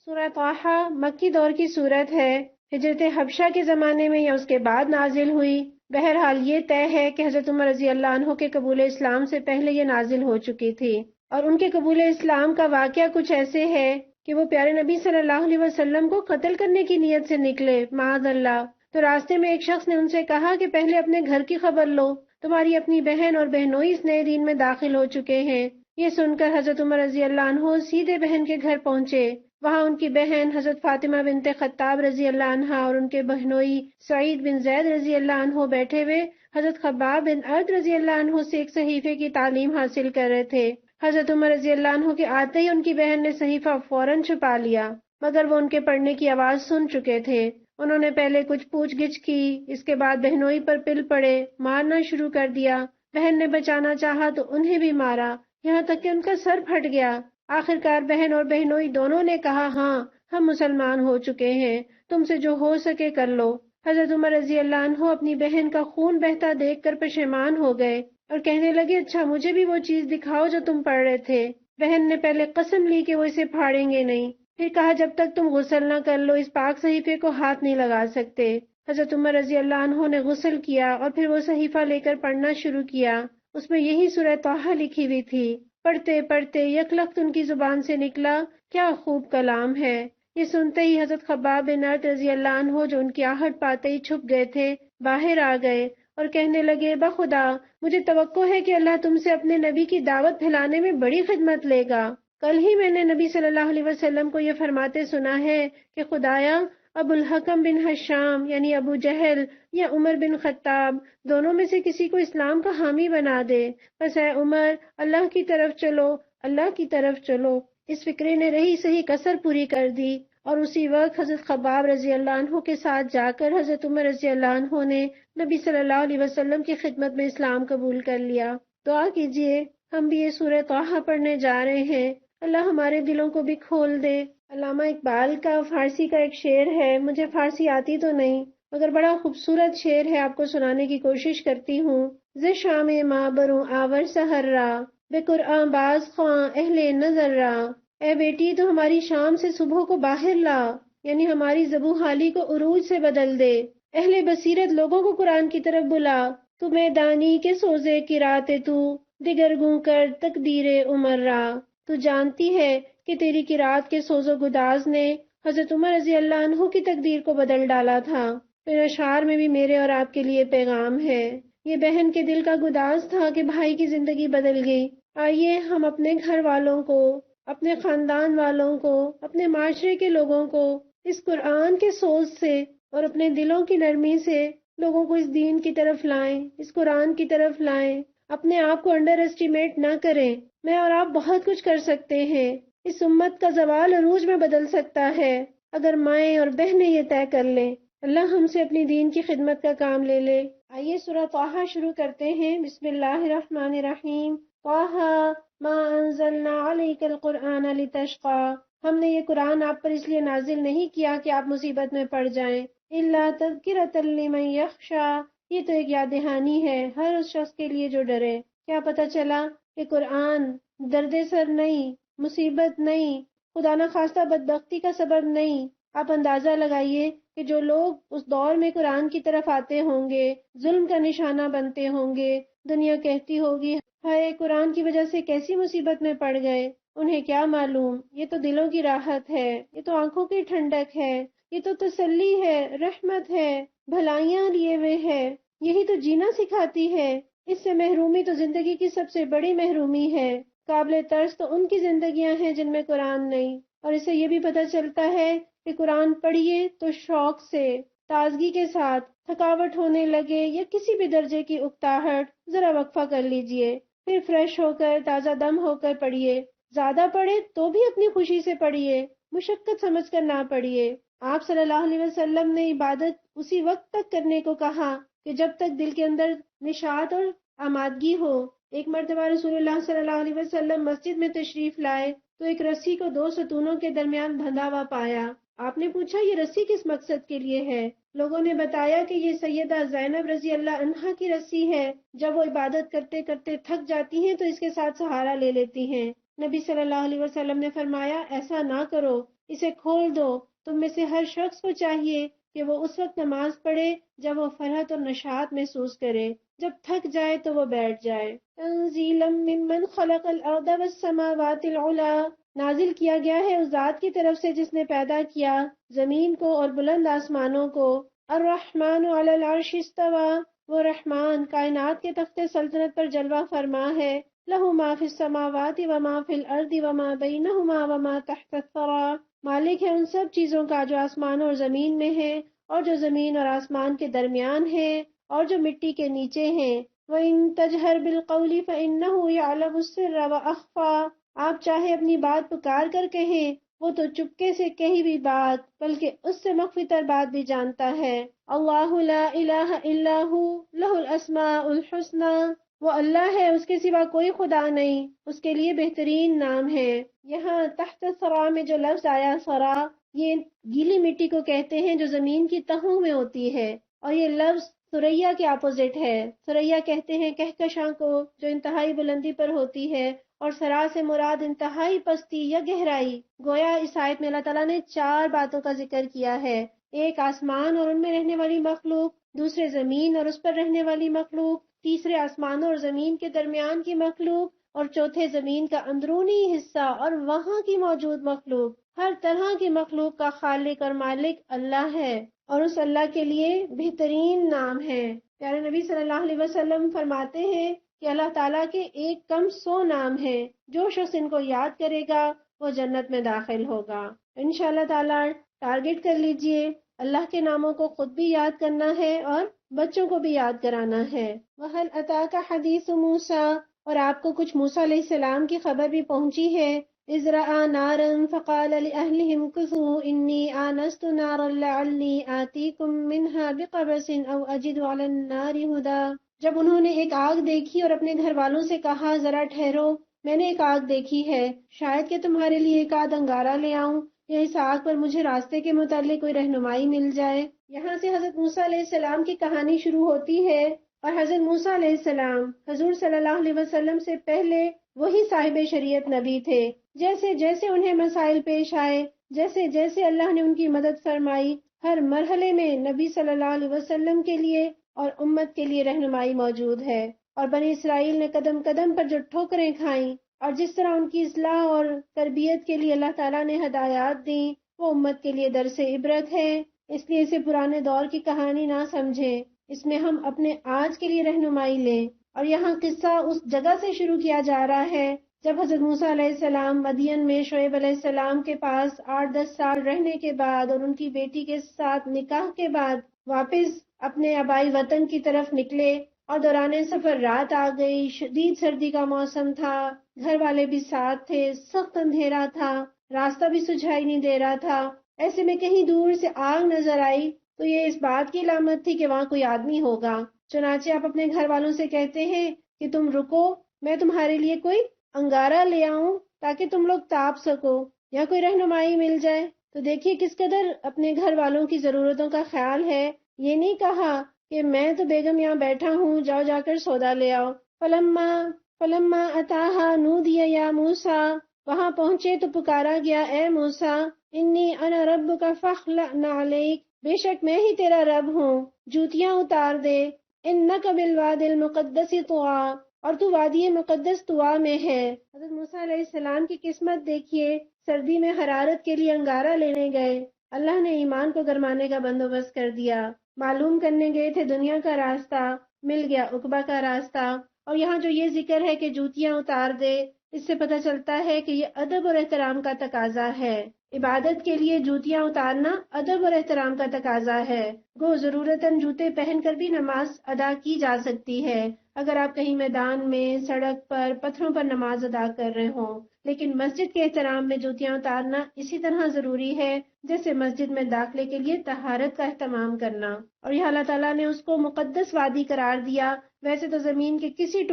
سورہ طٰہٰ مکی دور کی صورت ہے۔ ہجرت حبشہ کے زمانے میں یا اس کے بعد نازل ہوئی۔ بہرحال یہ طے ہے کہ حضرت عمر رضی اللہ عنہ کے قبول اسلام سے پہلے یہ نازل ہو چکی تھی، اور ان کے قبول اسلام کا واقعہ کچھ ایسے ہے کہ وہ پیارے نبی صلی اللہ علیہ وسلم کو قتل کرنے کی نیت سے نکلے، معاذ اللہ۔ تو راستے میں ایک شخص نے ان سے کہا کہ پہلے اپنے گھر کی خبر لو، تمہاری اپنی بہن اور بہنوئی اس نئے دین میں داخل ہو چکے ہیں۔ یہ سن کر حضرت عمر رضی اللہ عنہ سیدھے بہن کے گھر پہنچے۔ وہاں ان کی بہن حضرت فاطمہ بنت خطاب رضی اللہ عنہا اور ان کے بہنوئی سعید بن زید رضی اللہ عنہ بیٹھے ہوئے حضرت خباب بن ارد رضی اللہ عنہ سے ایک صحیفے کی تعلیم حاصل کر رہے تھے۔ حضرت عمر رضی اللہ عنہ کے آتے ہی ان کی بہن نے صحیفہ فوراً چھپا لیا، مگر وہ ان کے پڑھنے کی آواز سن چکے تھے۔ انہوں نے پہلے کچھ پوچھ گچھ کی، اس کے بعد بہنوئی پر پل پڑے، مارنا شروع کر دیا۔ بہن نے بچانا چاہا تو انہیں بھی مارا، یہاں تک کہ ان کا سر پھٹ گیا۔ آخرکار بہن اور بہنوئی دونوں نے کہا، ہاں ہم مسلمان ہو چکے ہیں، تم سے جو ہو سکے کر لو۔ حضرت عمر رضی اللہ عنہ اپنی بہن کا خون بہتا دیکھ کر پشیمان ہو گئے اور کہنے لگے، اچھا مجھے بھی وہ چیز دکھاؤ جو تم پڑھ رہے تھے۔ بہن نے پہلے قسم لی کہ وہ اسے پھاڑیں گے نہیں، پھر کہا جب تک تم غسل نہ کر لو اس پاک صحیفے کو ہاتھ نہیں لگا سکتے۔ حضرت عمر رضی اللہ عنہ نے غسل کیا اور پھر وہ صحیفہ لے کر پڑھنا شروع کیا۔ اس میں یہی سورہ طٰہٰ لکھی ہوئی تھی۔ پڑھتے پڑھتے یک لخت ان کی زبان سے نکلا، کیا خوب کلام ہے۔ یہ سنتے ہی حضرت خباب بن ارد رضی اللہ عنہ جو ان کی آہٹ پاتے ہی چھپ گئے تھے، باہر آ گئے اور کہنے لگے، بخدا مجھے توقع ہے کہ اللہ تم سے اپنے نبی کی دعوت پھیلانے میں بڑی خدمت لے گا۔ کل ہی میں نے نبی صلی اللہ علیہ وسلم کو یہ فرماتے سنا ہے کہ خدایا ابو الحکم بن حشام یعنی ابو جہل یا عمر بن خطاب دونوں میں سے کسی کو اسلام کا حامی بنا دے، بس اے عمر اللہ کی طرف چلو، اللہ کی طرف چلو۔ اس فکرے نے رہی صحیح کسر پوری کر دی، اور اسی وقت حضرت خباب رضی اللہ عنہ کے ساتھ جا کر حضرت عمر رضی اللہ عنہ نے نبی صلی اللہ علیہ وسلم کی خدمت میں اسلام قبول کر لیا۔ دعا کیجئے، ہم بھی یہ سورہ طٰہٰ پڑھنے جا رہے ہیں، اللہ ہمارے دلوں کو بھی کھول دے۔ علامہ اقبال کا فارسی کا ایک شعر ہے، مجھے فارسی آتی تو نہیں مگر بڑا خوبصورت شعر ہے، آپ کو سنانے کی کوشش کرتی ہوں۔ ز شام ماں بروں آور سحر را، بے قرآن باز خواں اہل نظر را۔ اے بیٹی تو ہماری شام سے صبح کو باہر لا، یعنی ہماری ذبح حالی کو عروج سے بدل دے۔ اہل بصیرت لوگوں کو قرآن کی طرف بلا، تو میدانی کے سوزے کی رات تو دیگر گوں کر تقدیر عمر را۔ تو جانتی ہے کہ تیری قرات کے سوز و گداز نے حضرت عمر رضی اللہ عنہ کی تقدیر کو بدل ڈالا تھا۔ پھر اشعار میں بھی میرے اور آپ کے لیے پیغام ہے۔ یہ بہن کے دل کا گداز تھا کہ بھائی کی زندگی بدل گئی۔ آئیے ہم اپنے گھر والوں کو، اپنے خاندان والوں کو، اپنے معاشرے کے لوگوں کو اس قرآن کے سوز سے اور اپنے دلوں کی نرمی سے لوگوں کو اس دین کی طرف لائیں، اس قرآن کی طرف لائیں۔ اپنے آپ کو انڈر ایسٹیمیٹ نہ کریں، میں اور آپ بہت کچھ کر سکتے ہیں۔ اس امت کا زوال عروج میں بدل سکتا ہے اگر مائیں اور بہنیں یہ طے کر لیں۔ اللہ ہم سے اپنی دین کی خدمت کا کام لے لے۔ آئیے سورہ طٰہٰ شروع کرتے ہیں۔ بسم اللہ الرحمن الرحیم۔ طٰہٰ ما انزلنا علیک القرآن لتشقی۔ ہم نے یہ قرآن آپ پر اس لیے نازل نہیں کیا کہ آپ مصیبت میں پڑ جائیں۔ الا تذکرۃ لمن یخشی۔ یہ تو ایک یاد دہانی ہے ہر اس شخص کے لیے جو ڈرے۔ کیا پتہ چلا کہ قرآن درد سر نہیں، مصیبت نہیں، خدا نخواستہ بدبختی کا سبب نہیں۔ آپ اندازہ لگائیے کہ جو لوگ اس دور میں قرآن کی طرف آتے ہوں گے ظلم کا نشانہ بنتے ہوں گے، دنیا کہتی ہوگی ہائے قرآن کی وجہ سے کیسی مصیبت میں پڑ گئے، انہیں کیا معلوم یہ تو دلوں کی راحت ہے، یہ تو آنکھوں کی ٹھنڈک ہے، یہ تو تسلی ہے، رحمت ہے، بھلائیاں لیے ہوئے ہے، یہی تو جینا سکھاتی ہے۔ اس سے محرومی تو زندگی کی سب سے بڑی محرومی ہے۔ قابل ترس تو ان کی زندگیاں ہیں جن میں قرآن نہیں۔ اور اس سے یہ بھی پتہ چلتا ہے کہ قرآن پڑھیے تو شوق سے، تازگی کے ساتھ، تھکاوٹ ہونے لگے یا کسی بھی درجے کی اکتاہٹ، ذرا وقفہ کر لیجئے، پھر فریش ہو کر تازہ دم ہو کر پڑھیے۔ زیادہ پڑھے تو بھی اپنی خوشی سے پڑھیے، مشقت سمجھ کر نہ پڑھیے۔ آپ صلی اللہ علیہ وسلم نے عبادت اسی وقت تک کرنے کو کہا کہ جب تک دل کے اندر نشاط اور آمادگی ہو۔ ایک مرتبہ رسول اللہ صلی اللہ علیہ وسلم مسجد میں تشریف لائے تو ایک رسی کو دو ستونوں کے درمیان بندھا ہوا پایا۔ آپ نے پوچھا یہ رسی کس مقصد کے لیے ہے؟ لوگوں نے بتایا کہ یہ سیدہ زینب رضی اللہ عنہا کی رسی ہے، جب وہ عبادت کرتے کرتے تھک جاتی ہیں تو اس کے ساتھ سہارا لے لیتی ہیں۔ نبی صلی اللہ علیہ وسلم نے فرمایا ایسا نہ کرو، اسے کھول دو۔ تم میں سے ہر شخص کو چاہیے کہ وہ اس وقت نماز پڑھے جب وہ فرحت اور نشاط محسوس کرے، جب تھک جائے تو وہ بیٹھ جائے۔ تنزیلا ممن خلق الارض والسماوات العلی، نازل کیا گیا ہے اس ذات کی طرف سے جس نے پیدا کیا زمین کو اور بلند آسمانوں کو۔ الرحمن علی العرش استوى، وہ رحمان کائنات کے تخت سلطنت پر جلوہ فرما ہے۔ لہ ما فی السماوات وما فی الارض وما بینہما وما تحت الثری، مالک ہے ان سب چیزوں کا جو آسمان اور زمین میں ہے اور جو زمین اور آسمان کے درمیان ہے اور جو مٹی کے نیچے ہیں۔ وَإِن تَجْهَرْ بِالْقَوْلِ فَإِنَّهُ يَعْلَمُ السِّرَّ وَأَخْفَى، آپ چاہے اپنی بات پکار کر کہیں، وہ تو چپکے سے کہی بھی بات بلکہ اس سے مخفی تر بات بھی جانتا ہے۔ اللہ لا الہ الا ہو لہ الاسماء الحسنی، وہ اللہ ہے، اس کے سوا کوئی خدا نہیں، اس کے لیے بہترین نام ہے۔ یہاں تحت ثرا میں جو لفظ آیا ثرا، یہ گیلی مٹی کو کہتے ہیں جو زمین کی تہوں میں ہوتی ہے، اور یہ لفظ ثریا کے اپوزٹ ہے۔ ثریا کہتے ہیں کہکشاں کو جو انتہائی بلندی پر ہوتی ہے، اور ثرا سے مراد انتہائی پستی یا گہرائی۔ گویا اس آیت میں اللہ تعالیٰ نے 4 باتوں کا ذکر کیا ہے، ایک آسمان اور ان میں رہنے والی مخلوق، دوسرے زمین اور اس پر رہنے والی مخلوق، تیسرے آسمانوں اور زمین کے درمیان کی مخلوق، اور چوتھے زمین کا اندرونی حصہ اور وہاں کی موجود مخلوق۔ ہر طرح کی مخلوق کا خالق اور مالک اللہ ہے، اور اس اللہ کے لیے بہترین نام ہے۔ پیارے نبی صلی اللہ علیہ وسلم فرماتے ہیں کہ اللہ تعالیٰ کے ایک کم 100 نام ہیں، جو شخص ان کو یاد کرے گا وہ جنت میں داخل ہوگا۔ انشاءاللہ تعالیٰ ٹارگٹ کر لیجئے، اللہ کے ناموں کو خود بھی یاد کرنا ہے اور بچوں کو بھی یاد کرانا ہے۔ وَهَلْ أَتَاكَ حَدِيثُ مُوسَىٰ، اور آپ کو کچھ موسیٰ علیہ السلام کی خبر بھی پہنچی ہے۔ إِذْ رَأَىٰ نَارًا فَقَالَ لِأَهْلِهِ امْكُثُوا إِنِّي آنَسْتُ نَارًا لَعَلِّي آتِيكُم مِّنْهَا بِقَبَسٍ أَوْ أَجِدُ عَلَى النَّارِ هُدًى، جب انہوں نے ایک آگ دیکھی اور اپنے گھر والوں سے کہا ذرا ٹھہرو، میں نے ایک آگ دیکھی ہے، شاید کہ تمہارے لیے ایک آدھ انگارہ لے آؤں یا اس آگ پر مجھے راستے کے متعلق کوئی رہنمائی مل جائے۔ یہاں سے حضرت موسیٰ علیہ السلام کی کہانی شروع ہوتی ہے، اور حضرت موسیٰ علیہ السلام حضور صلی اللہ علیہ وسلم سے پہلے وہی صاحب شریعت نبی تھے۔ جیسے جیسے انہیں مسائل پیش آئے، جیسے جیسے اللہ نے ان کی مدد فرمائی، ہر مرحلے میں نبی صلی اللہ علیہ وسلم کے لیے اور امت کے لیے رہنمائی موجود ہے۔ اور بنی اسرائیل نے قدم قدم پر جو ٹھوکریں کھائیں اور جس طرح ان کی اصلاح اور تربیت کے لیے اللہ تعالیٰ نے ہدایات دیں، وہ امت کے لیے درس عبرت ہے۔ اس لیے اسے پرانے دور کی کہانی نہ سمجھیں، اس میں ہم اپنے آج کے لیے رہنمائی لیں۔ اور یہاں قصہ اس جگہ سے شروع کیا جا رہا ہے جب حضرت موسیٰ علیہ السلام مدین میں شعیب علیہ السلام کے پاس 8-10 سال رہنے کے بعد اور ان کی بیٹی کے ساتھ نکاح کے بعد واپس اپنے آبائی وطن کی طرف نکلے، اور دوران سفر رات آ گئی، شدید سردی کا موسم تھا، گھر والے بھی ساتھ تھے، سخت اندھیرا تھا، راستہ بھی سجھائی نہیں دے رہا تھا۔ ایسے میں کہیں دور سے آگ نظر آئی تو یہ اس بات کی علامت تھی کہ وہاں کوئی آدمی ہوگا۔ چنانچہ آپ اپنے گھر والوں سے کہتے ہیں کہ تم رکو، میں تمہارے لیے کوئی انگارہ لے آؤں تاکہ تم لوگ تاپ سکو یا کوئی رہنمائی مل جائے۔ تو دیکھیے کس قدر اپنے گھر والوں کی ضرورتوں کا خیال ہے۔ یہ نہیں کہا کہ میں تو بیگم یہاں بیٹھا ہوں، جاؤ جا کر سودا لے آؤ۔ فلما اتاہا نودی یا موسیٰ، وہاں پہنچے تو پکارا گیا اے موسیٰ، انی انا ربک فاخلع نعلیک، بے شک میں ہی تیرا رب ہوں، جوتیاں اتار دے، انک بالوادی المقدس طویٰ، اور تو وادی مقدس طویٰ میں ہے۔ حضرت موسیٰ علیہ السلام کی قسمت دیکھیے، سردی میں حرارت کے لیے انگارہ لینے گئے، اللہ نے ایمان کو گرمانے کا بندوبست کر دیا۔ معلوم کرنے گئے تھے دنیا کا راستہ، مل گیا عقبہ کا راستہ۔ اور یہاں جو یہ ذکر ہے کہ جوتیاں اتار دے، اس سے پتہ چلتا ہے کہ یہ ادب اور احترام کا تقاضا ہے۔ عبادت کے لیے جوتیاں اتارنا ادب اور احترام کا تقاضا ہے۔ گو ضرورتاً جوتے پہن کر بھی نماز ادا کی جا سکتی ہے اگر آپ کہیں میدان میں، سڑک پر، پتھروں پر نماز ادا کر رہے ہوں، لیکن مسجد کے احترام میں جوتیاں اتارنا اسی طرح ضروری ہے جیسے مسجد میں داخلے کے لیے طہارت کا اہتمام کرنا۔ اور یہ اللہ تعالیٰ نے اس کو مقدس وادی قرار دیا۔ ویسے تو زمین کے کسی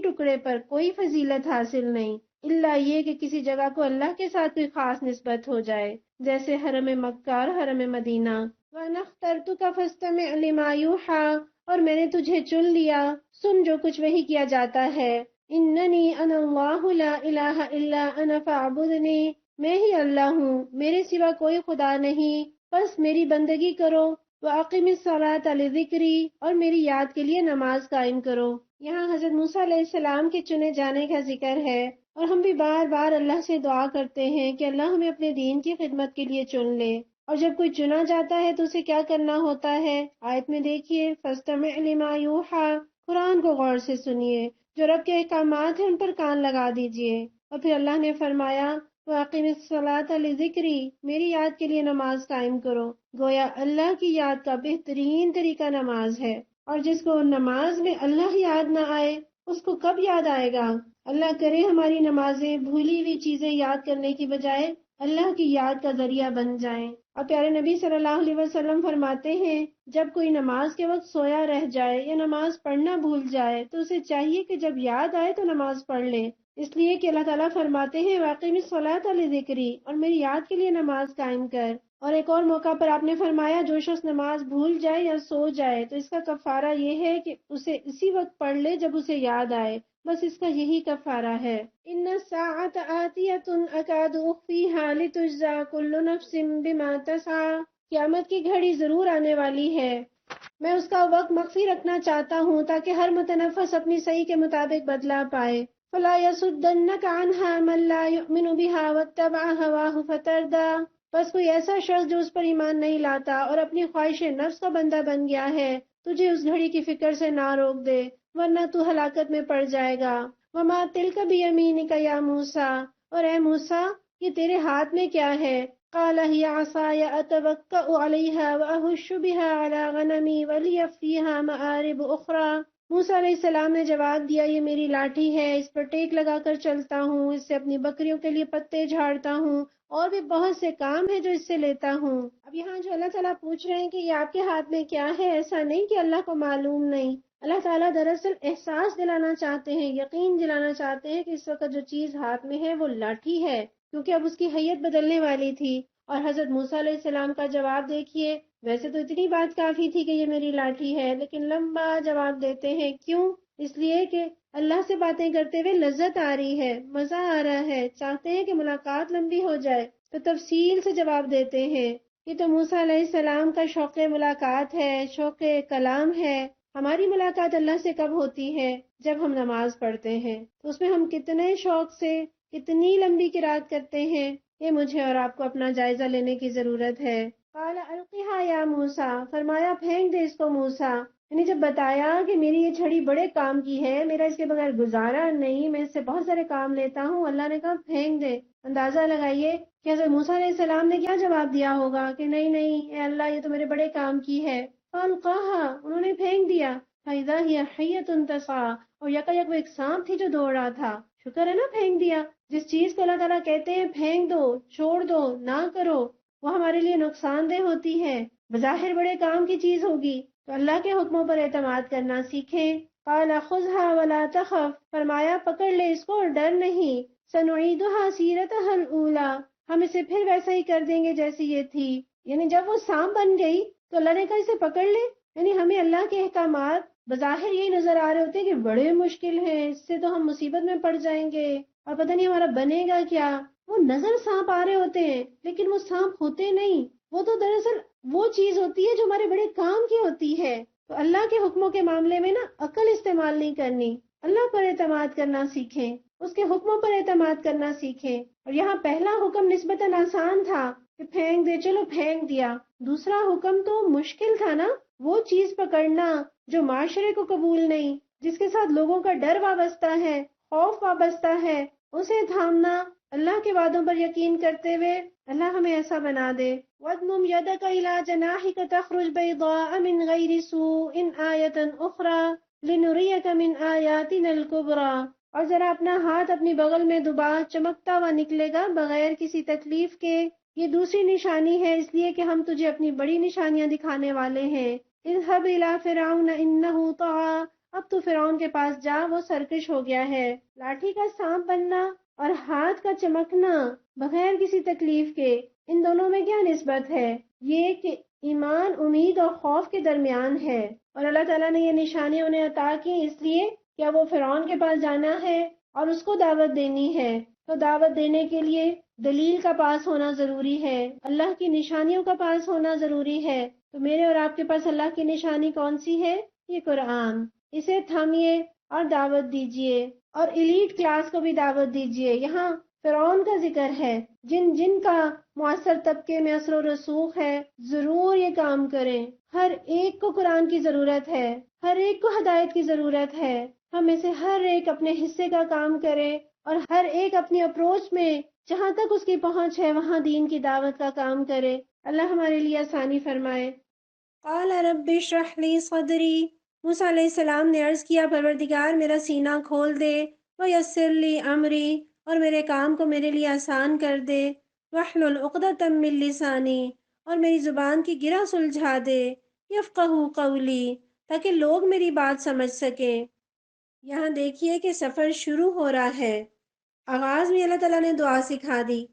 ٹکڑے پر کوئی فضیلت حاصل نہیں، الا یہ کہ کسی جگہ کو اللہ کے ساتھ کوئی خاص نسبت ہو جائے، جیسے حرم مکہ اور حرم مدینہ۔ وَأَنَا اخْتَرْتُكَ فَاسْتَمِعْ لِمَا يُوحَىٰ، اور میں نے تجھے چن لیا، سن جو کچھ وحی کیا جاتا ہے۔ اِنَّنِي أَنَا اللَّهُ لَا إِلَٰهَ إِلَّا أَنَا فَاعْبُدْنِي، میں ہی اللہ ہوں، میرے سوا کوئی خدا نہیں، بس میری بندگی کرو۔ وَأَقِمِ الصَّلَاةَ لِذِكْرِي، اور میری یاد کے لیے نماز قائم کرو۔ یہاں حضرت موسیٰ علیہ السلام کے چنے جانے کا ذکر ہے، اور ہم بھی بار بار اللہ سے دعا کرتے ہیں کہ اللہ ہمیں اپنے دین کی خدمت کے لیے چن لے۔ اور جب کوئی چنا جاتا ہے تو اسے کیا کرنا ہوتا ہے؟ آیت میں دیکھیے، فَاسْتَمِعْ لِمَا يُوحَىٰ، قرآن کو غور سے سنیے، جو رب کے احکامات ہیں ان پر کان لگا دیجیے۔ اور پھر اللہ نے فرمایا، وَأَقِمِ الصَّلَاةَ لِذِكْرِي، میری یاد کے لیے نماز قائم کرو۔ گویا اللہ کی یاد کا بہترین طریقہ نماز ہے، اور جس کو نماز میں اللہ یاد نہ آئے اس کو کب یاد آئے گا؟ اللہ کرے ہماری نمازیں بھولی ہوئی چیزیں یاد کرنے کی بجائے اللہ کی یاد کا ذریعہ بن جائیں۔ اور پیارے نبی صلی اللہ علیہ وسلم فرماتے ہیں، جب کوئی نماز کے وقت سویا رہ جائے یا نماز پڑھنا بھول جائے تو اسے چاہیے کہ جب یاد آئے تو نماز پڑھ لے، اس لیے کہ اللہ تعالیٰ فرماتے ہیں وَأَقِمِ الصَّلَاةَ لِذِكْرِي، اور میری یاد کے لیے نماز قائم کر۔ اور ایک اور موقع پر آپ نے فرمایا، جو شخص نماز بھول جائے یا سو جائے تو اس کا کفارہ یہ ہے کہ اسے اسی وقت پڑھ لے جب اسے یاد آئے، بس اس کا یہی کفارہ ہے۔ ان الساعۃ آتیۃ اکاد اخفیھا لتجزا کل نفس بما تسعی، قیامت کی گھڑی ضرور آنے والی ہے، میں اس کا وقت مخفی رکھنا چاہتا ہوں تاکہ ہر متنفس اپنی صحیح کے مطابق بدلہ پائے۔ فلا يصدنک عنہا من لا یؤمن بها واتبع هواه فتردی، بس کوئی ایسا شخص جو اس پر ایمان نہیں لاتا اور اپنی خواہش نفس کا بندہ بن گیا ہے، تجھے اس گھڑی کی فکر سے نہ روک دے، ورنہ تو ہلاکت میں پڑ جائے گا۔ وما تلک بیمینک یا موسیٰ، اور اے موسیٰ یہ تیرے ہاتھ میں کیا ہے؟ قال ہی عصای اتوکأ علیہا واہش بہا علی غنمی ولی فیہا مآرب اخری، موسیٰ علیہ السلام نے جواب دیا، یہ میری لاٹھی ہے، اس پر ٹیک لگا کر چلتا ہوں، اس سے اپنی بکریوں کے لیے پتے جھاڑتا ہوں، اور بھی بہت سے کام ہیں جو اس سے لیتا ہوں۔ اب یہاں جو اللہ تعالیٰ پوچھ رہے ہیں کہ یہ آپ کے ہاتھ میں کیا ہے، ایسا نہیں کہ اللہ کو معلوم نہیں، اللہ تعالیٰ دراصل احساس دلانا چاہتے ہیں، یقین دلانا چاہتے ہیں کہ اس وقت جو چیز ہاتھ میں ہے وہ لاٹھی ہے، کیونکہ اب اس کی حیت بدلنے والی تھی۔ اور حضرت موسیٰ علیہ السلام کا جواب دیکھیے، ویسے تو اتنی بات کافی تھی کہ یہ میری لاٹھی ہے، لیکن لمبا جواب دیتے ہیں، کیوں؟ اس لیے کہ اللہ سے باتیں کرتے ہوئے لذت آ رہی ہے، مزہ آ رہا ہے، چاہتے ہیں کہ ملاقات لمبی ہو جائے، تو تفصیل سے جواب دیتے ہیں۔ یہ تو موسیٰ علیہ السلام کا شوق ملاقات ہے، شوق کلام ہے۔ ہماری ملاقات اللہ سے کب ہوتی ہے؟ جب ہم نماز پڑھتے ہیں، تو اس میں ہم کتنے شوق سے کتنی لمبی قرات کرتے ہیں، یہ مجھے اور آپ کو اپنا جائزہ لینے کی ضرورت ہے۔ قال القھا یا موسیٰ، فرمایا پھینک دے اس کو موسیٰ، یعنی جب بتایا کہ میری یہ چھڑی بڑے کام کی ہے، میرا اس کے بغیر گزارا نہیں، میں اس سے بہت سارے کام لیتا ہوں، اللہ نے کہا پھینک دے۔ اندازہ لگائیے کہ حضرت موسیٰ علیہ السلام نے کیا جواب دیا ہوگا کہ نہیں نہیں اے اللہ، یہ تو میرے بڑے کام کی ہے۔ فالقاها، انہوں نے پھینک دیا۔ فاذا هي حية تسعى، اور یکایک وہ ایک سانپ تھی جو دوڑ رہا تھا۔ شکر ہے نا، پھینک دیا۔ جس چیز کو اللہ تعالیٰ کہتے ہیں پھینک دو، چھوڑ دو، نہ کرو، وہ ہمارے لیے نقصان دہ ہوتی ہے، بظاہر بڑے کام کی چیز ہوگی، تو اللہ کے حکموں پر اعتماد کرنا سیکھیں۔ قال خذها ولا تخف، فرمایا پکڑ لے اس کو اور ڈر نہیں۔ سنعيدها سيرتها الاولى، ہم اسے پھر ویسا ہی کر دیں گے جیسی یہ تھی۔ یعنی جب وہ سانپ بن گئی تو اللہ نے کہا اسے پکڑ لے، یعنی ہمیں اللہ کے احکامات بظاہر یہی نظر آ رہے ہوتے ہیں کہ بڑے مشکل ہیں، اس سے تو ہم مصیبت میں پڑ جائیں گے اور پتہ نہیں ہمارا بنے گا کیا۔ وہ نظر سانپ آ رہے ہوتے ہیں لیکن وہ سانپ ہوتے نہیں، وہ تو دراصل وہ چیز ہوتی ہے جو ہمارے بڑے کام کی ہوتی ہے۔ تو اللہ کے حکموں کے معاملے میں نا عقل استعمال نہیں کرنی، اللہ پر اعتماد کرنا سیکھیں، اس کے حکموں پر اعتماد کرنا سیکھیں۔ اور یہاں پہلا حکم نسبتاً آسان تھا کہ پھینک دے، چلو پھینک دیا۔ دوسرا حکم تو مشکل تھا نا، وہ چیز پکڑنا جو معاشرے کو قبول نہیں، جس کے ساتھ لوگوں کا ڈر وابستہ ہے، خوف وابستہ ہے، اسے تھامنا، اللہ کے وعدوں پر یقین کرتے ہوئے۔ اللہ ہمیں ایسا بنا دے۔ وَاضْمُمْ يَدَكَ إِلَىٰ جَنَاحِكَ تَخْرُجْ بَيْضَاءَ مِنْ غَيْرِ سُوءٍ آيَةً أُخْرَىٰ لِنُرِيَكَ مِنْ آيَاتِنَا الْكُبْرَىٰ، اور ذرا اپنا ہاتھ اپنی بغل میں دبا، چمکتا ہوا نکلے گا بغیر کسی تکلیف کے، یہ دوسری نشانی ہے، اس لیے کہ ہم تجھے اپنی بڑی نشانیاں دکھانے والے ہیں۔ اذهب إلى فرعون إنه طغى، اب تو فرعون کے پاس جا، وہ سرکش ہو گیا ہے۔ لاٹھی کا سانپ بننا اور ہاتھ کا چمکنا بغیر کسی تکلیف کے، ان دونوں میں کیا نسبت ہے؟ یہ کہ ایمان، امید اور خوف کے درمیان ہے، اور اللہ تعالیٰ نے یہ نشانیاں انہیں عطا کی اس لیے کہ وہ فرعون کے پاس جانا ہے اور اس کو دعوت دینی ہے، تو دعوت دینے کے لیے دلیل کا پاس ہونا ضروری ہے، اللہ کی نشانیوں کا پاس ہونا ضروری ہے۔ تو میرے اور آپ کے پاس اللہ کی نشانی کون سی ہے؟ یہ قرآن۔ اسے تھامیے اور دعوت دیجیے، اور ایلیٹ کلاس کو بھی دعوت دیجیے۔ یہاں فرعون کا ذکر ہے، جن جن کا معاصر طبقے میں اثر و رسوخ ہے، ضرور یہ کام کریں۔ ہر ایک کو قرآن کی ضرورت ہے، ہر ایک کو ہدایت کی ضرورت ہے۔ ہم میں سے ہر ایک اپنے حصے کا کام کرے، اور ہر ایک اپنی اپروچ میں جہاں تک اس کی پہنچ ہے وہاں دین کی دعوت کا کام کرے۔ اللہ ہمارے لیے آسانی فرمائے۔ قال رب اشرح لی صدری، موسیٰ علیہ السلام نے عرض کیا پروردگار میرا سینہ کھول دے، ویسر لی امری، اور میرے کام کو میرے لیے آسان کر دے، واحلل عقدۃ من لسانی، اور میری زبان کی گرہ سلجھا دے، یفقہوا قولی، تاکہ لوگ میری بات سمجھ سکیں۔ یہاں دیکھیے کہ سفر شروع ہو رہا ہے۔ آغاز میں اللہ تعالیٰ نے دعا سکھا دی،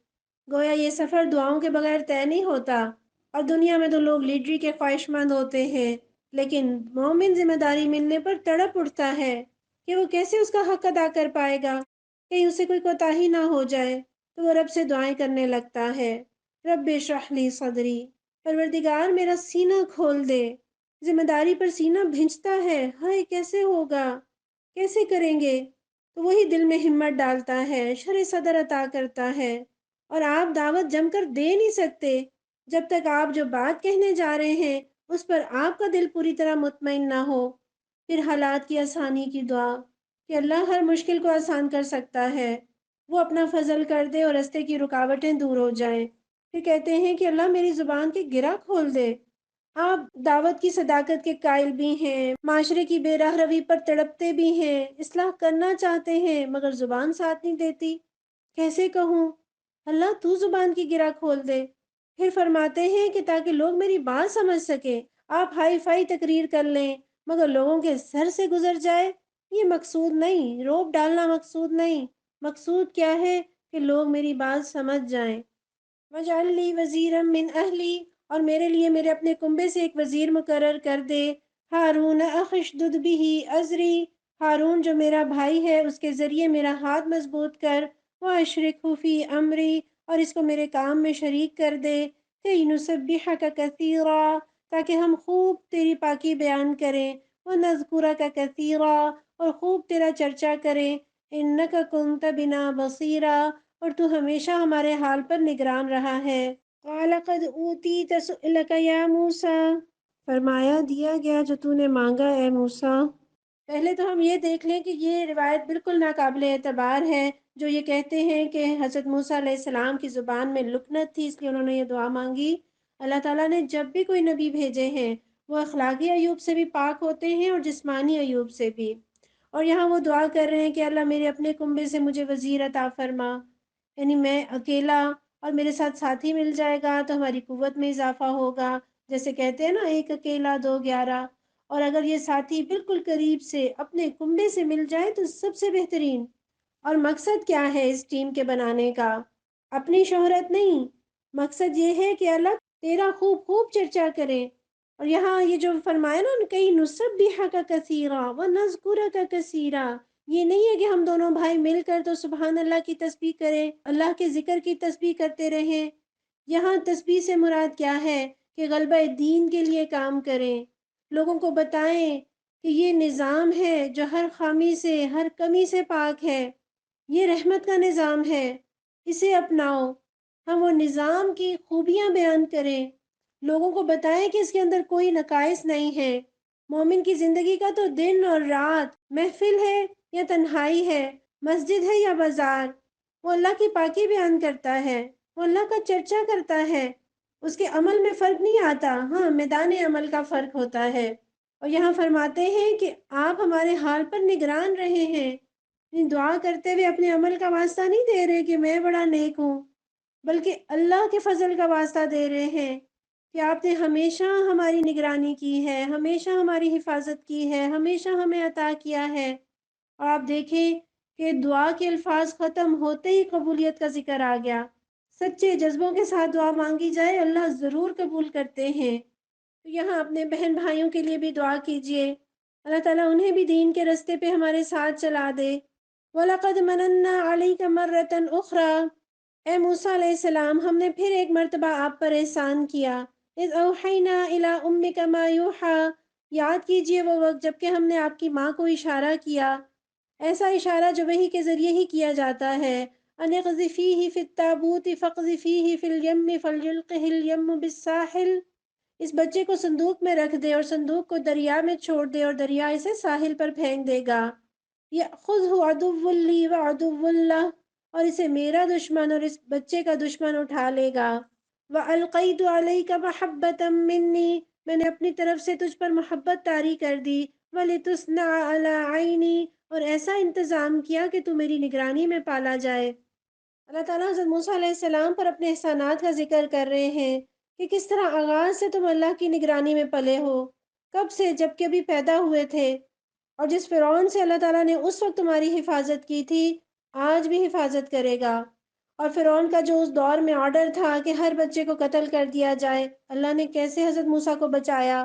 گویا یہ سفر دعاؤں کے بغیر طے نہیں ہوتا۔ اور دنیا میں تو لوگ لیڈری کے خواہش مند ہوتے ہیں، لیکن مومن ذمہ داری ملنے پر تڑپ اٹھتا ہے کہ وہ کیسے اس کا حق ادا کر پائے گا، کہیں اسے کوئی کوتاہی نہ ہو جائے، تو وہ رب سے دعائیں کرنے لگتا ہے۔ رب اشرح لی صدری، پروردگار میرا سینہ کھول دے۔ ذمہ داری پر سینہ بھنجتا ہے، ہائے کیسے ہوگا، کیسے کریں گے؟ تو وہی دل میں ہمت ڈالتا ہے، شرح صدر عطا کرتا ہے۔ اور آپ دعوت جم کر دے نہیں سکتے جب تک آپ جو بات کہنے جا رہے ہیں اس پر آپ کا دل پوری طرح مطمئن نہ ہو۔ پھر حالات کی آسانی کی دعا کہ اللہ ہر مشکل کو آسان کر سکتا ہے، وہ اپنا فضل کر دے اور راستے کی رکاوٹیں دور ہو جائیں۔ پھر کہتے ہیں کہ اللہ میری زبان کی گرہ کھول دے۔ آپ دعوت کی صداقت کے قائل بھی ہیں، معاشرے کی بے راہ روی پر تڑپتے بھی ہیں، اصلاح کرنا چاہتے ہیں، مگر زبان ساتھ نہیں دیتی۔ کیسے کہوں؟ اللہ تو زبان کی گرہ کھول دے۔ پھر فرماتے ہیں کہ تاکہ لوگ میری بات سمجھ سکیں۔ آپ ہائی فائی تقریر کر لیں مگر لوگوں کے سر سے گزر جائے، یہ مقصود نہیں، روب ڈالنا مقصود نہیں۔ مقصود کیا ہے؟ کہ لوگ میری بات سمجھ جائیں۔ وَاجْعَل لِّي وَزِيرًا مِّنْ أَهْلِي، اور میرے لیے میرے اپنے کنبے سے ایک وزیر مقرر کر دے۔ ہارون أخی اشدد بِهِ أَزْرِي، ہارون جو میرا بھائی ہے اس کے ذریعے میرا ہاتھ مضبوط کر۔ وَأَشْرِكْهُ فِي أَمْرِي، اور اس کو میرے کام میں شریک کر دے۔ كَيْ نُسَبِّحَكَ كَثِيرًا، تاکہ ہم خوب تیری پاکی بیان کریں۔ وَنَذْكُرَكَ كَثِيرًا، اور خوب تیرا چرچا کریں۔ إِنَّكَ كُنتَ بِنَا بَصِيرًا، اور تو ہمیشہ ہمارے حال پر نگران رہا ہے۔ قَالَ قَدْ أُوتِيتَ سُؤْلَكَ يَا مُوسَىٰ، فرمایا دیا گیا جو تو نے مانگا اے موسیٰ۔ پہلے تو ہم یہ دیکھ لیں کہ یہ روایت بالکل ناقابل اعتبار ہے، جو یہ کہتے ہیں کہ حضرت موسیٰ علیہ السلام کی زبان میں لکنت تھی اس لیے انہوں نے یہ دعا مانگی۔ اللہ تعالیٰ نے جب بھی کوئی نبی بھیجے ہیں وہ اخلاقی عیوب سے بھی پاک ہوتے ہیں اور جسمانی عیوب سے بھی۔ اور یہاں وہ دعا کر رہے ہیں کہ اللہ میرے اپنے کنبے سے مجھے وزیر عطا فرما، یعنی میں اکیلا اور میرے ساتھ ساتھی مل جائے گا تو ہماری قوت میں اضافہ ہوگا، جیسے کہتے ہیں نا ایک اکیلا دو گیارہ۔ اور اگر یہ ساتھی بالکل قریب سے اپنے کنبے سے مل جائے تو سب سے بہترین۔ اور مقصد کیا ہے اس ٹیم کے بنانے کا؟ اپنی شہرت نہیں، مقصد یہ ہے کہ اللہ تیرا خوب خوب چرچا کرے۔ اور یہاں یہ جو فرمایا نا کئی نسبحک کثیرا ونذکرک کثیرا، یہ نہیں ہے کہ ہم دونوں بھائی مل کر تو سبحان اللہ کی تسبیح کریں، اللہ کے ذکر کی تسبیح کرتے رہیں۔ یہاں تسبیح سے مراد کیا ہے؟ کہ غلبہ دین کے لیے کام کریں، لوگوں کو بتائیں کہ یہ نظام ہے جو ہر خامی سے ہر کمی سے پاک ہے، یہ رحمت کا نظام ہے، اسے اپناؤ۔ ہم وہ نظام کی خوبیاں بیان کریں، لوگوں کو بتائیں کہ اس کے اندر کوئی نقائص نہیں ہے۔ مومن کی زندگی کا تو دن اور رات، محفل ہے یا تنہائی ہے، مسجد ہے یا بازار، وہ اللہ کی پاکی بیان کرتا ہے، وہ اللہ کا چرچا کرتا ہے۔ اس کے عمل میں فرق نہیں آتا، ہاں میدان عمل کا فرق ہوتا ہے۔ اور یہاں فرماتے ہیں کہ آپ ہمارے حال پر نگران رہے ہیں، دعا کرتے ہوئے اپنے عمل کا واسطہ نہیں دے رہے کہ میں بڑا نیک ہوں، بلکہ اللہ کے فضل کا واسطہ دے رہے ہیں کہ آپ نے ہمیشہ ہماری نگرانی کی ہے، ہمیشہ ہماری حفاظت کی ہے، ہمیشہ ہمیں عطا کیا ہے۔ اور آپ دیکھیں کہ دعا کے الفاظ ختم ہوتے ہی قبولیت کا ذکر آ گیا۔ سچے جذبوں کے ساتھ دعا مانگی جائے اللہ ضرور قبول کرتے ہیں۔ تو یہاں اپنے بہن بھائیوں کے لیے بھی دعا کیجیے، اللہ تعالیٰ انہیں بھی دین کے رستے پہ ہمارے ساتھ چلا دے۔ وَلَقَدْ مَنَنَّا عَلَيْكَ مَرَّةً أُخْرَى، اے موسیٰ علیہ السلام، ہم نے پھر ایک مرتبہ آپ پر احسان کیا۔ اذ اوحینا الی امک ما یوحی، یاد کیجئے وہ وقت جب کہ ہم نے آپ کی ماں کو اشارہ کیا، ایسا اشارہ جو وحی کے ذریعے ہی کیا جاتا ہے۔ ان اقذفیہ فی التابوت فاقذفیہ فی الیم فلیلقہ الیم بالساحل، اس بچے کو صندوق میں رکھ دے اور صندوق کو دریا میں چھوڑ دے اور دریا اسے ساحل پر پھینک دے گا۔ یأخذہ عدو لی وعدو لہ، اور اسے میرا دشمن اور اس بچے کا دشمن اٹھا لے گا۔ وَأَلْقَيْتُ عَلَيْكَ مَحَبَّةً مِّنِّي، میں نے اپنی طرف سے تجھ پر محبت طاری کر دی۔ وَلِتُصْنَعَ عَلَىٰ عَيْنِي، اور ایسا انتظام کیا کہ تو میری نگرانی میں پالا جائے۔ اللہ تعالیٰ حضرت موسیٰ علیہ السلام پر اپنے احسانات کا ذکر کر رہے ہیں کہ کس طرح آغاز سے تم اللہ کی نگرانی میں پلے ہو، کب سے، جب کہ ابھی پیدا ہوئے تھے، اور جس فرعون سے اللہ تعالیٰ نے اس وقت تمہاری حفاظت کی تھی، آج بھی حفاظت کرے گا۔ اور فرعون کا جو اس دور میں آرڈر تھا کہ ہر بچے کو قتل کر دیا جائے، اللہ نے کیسے حضرت موسیٰ کو بچایا،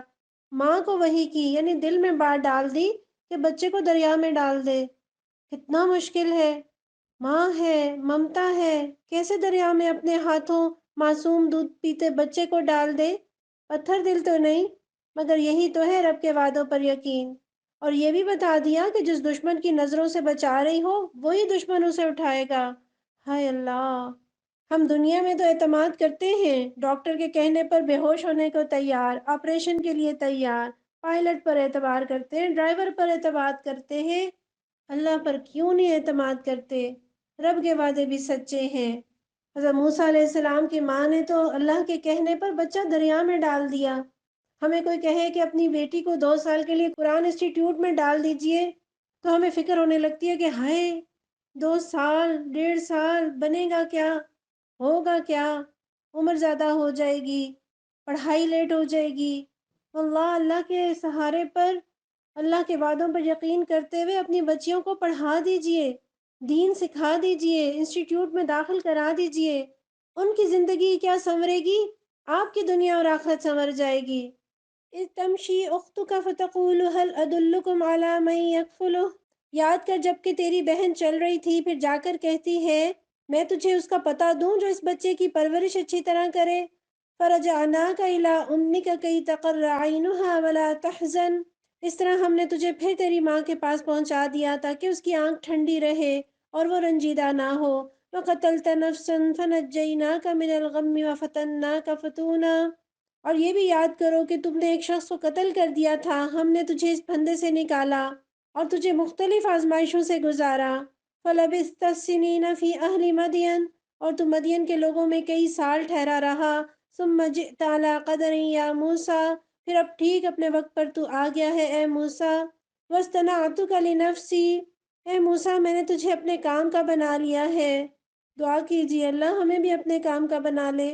ماں کو وحی کی، یعنی دل میں بات ڈال دی کہ بچے کو دریا میں ڈال دے۔ کتنا مشکل ہے، ماں ہے، ممتا ہے، کیسے دریا میں اپنے ہاتھوں معصوم دودھ پیتے بچے کو ڈال دے؟ پتھر دل تو نہیں، مگر یہی تو ہے رب کے وعدوں پر یقین۔ اور یہ بھی بتا دیا کہ جس دشمن کی نظروں سے بچا رہی ہو وہی دشمن اسے اٹھائے گا۔ ہائے اللہ، ہم دنیا میں تو اعتماد کرتے ہیں، ڈاکٹر کے کہنے پر بے ہوش ہونے کو تیار، آپریشن کے لیے تیار، پائلٹ پر اعتبار کرتے ہیں، ڈرائیور پر اعتماد کرتے ہیں، اللہ پر کیوں نہیں اعتماد کرتے؟ رب کے وعدے بھی سچے ہیں۔ حضرت موسیٰ علیہ السلام کی ماں نے تو اللہ کے کہنے پر بچہ دریا میں ڈال دیا۔ ہمیں کوئی کہے کہ اپنی بیٹی کو 2 سال کے لیے قرآن انسٹیٹیوٹ میں ڈال دیجئے تو ہمیں فکر ہونے لگتی ہے کہ ہائے، 2 سال 1.5 سال بنے گا کیا، ہوگا کیا، عمر زیادہ ہو جائے گی، پڑھائی لیٹ ہو جائے گی۔ واللہ، اللہ کے سہارے پر، اللہ کے وعدوں پر یقین کرتے ہوئے اپنی بچیوں کو پڑھا دیجئے، دین سکھا دیجئے، انسٹیٹیوٹ میں داخل کرا دیجئے۔ ان کی زندگی کیا سنورے گی، آپ کی دنیا اور آخرت سنور جائے گی۔ اِذْ تَمْشِي أُخْتُكَ فَتَقُولُ هَلْ أَدُلُّكُمْ عَلَىٰ مَن يَكْفُلُهُ، یاد کر جب کہ تیری بہن چل رہی تھی پھر جا کر کہتی ہے میں تجھے اس کا پتہ دوں جو اس بچے کی پرورش اچھی طرح کرے۔ فَرَجَعْنَاكَ إِلَىٰ أُمِّكَ كَيْ تَقَرَّ عَيْنُهَا وَلَا تَحْزَنَ، اس طرح ہم نے تجھے پھر تیری ماں کے پاس پہنچا دیا تاکہ اس کی آنکھ ٹھنڈی رہے اور وہ رنجیدہ نہ ہو۔ وَقَتَلْتَ نَفْسًا فَنَجَّيْنَاكَ مِنَ الْغَمِّ وَفَتَنَّاكَ فَتُونًا، اور یہ بھی یاد کرو کہ تم نے ایک شخص کو قتل کر دیا تھا، ہم نے تجھے اس پھندے سے نکالا اور تجھے مختلف آزمائشوں سے گزارا۔ فَلَبِثْتَ السِّنِينَ فِي أَهْلِ مَدْيَنَ، اور تم مدین کے لوگوں میں کئی سال ٹھہرا رہا۔ ثُمَّ جِئْتَ عَلَىٰ قَدَرٍ يَا مُوسَىٰ، پھر اب ٹھیک اپنے وقت پر تو آ گیا ہے اے موسیٰ۔ وَاصْطَنَعْتُكَ لِنَفْسِي، اے موسیٰ میں نے تجھے اپنے کام کا بنا لیا ہے۔ دعا کیجیے اللہ ہمیں بھی اپنے کام کا بنا لے۔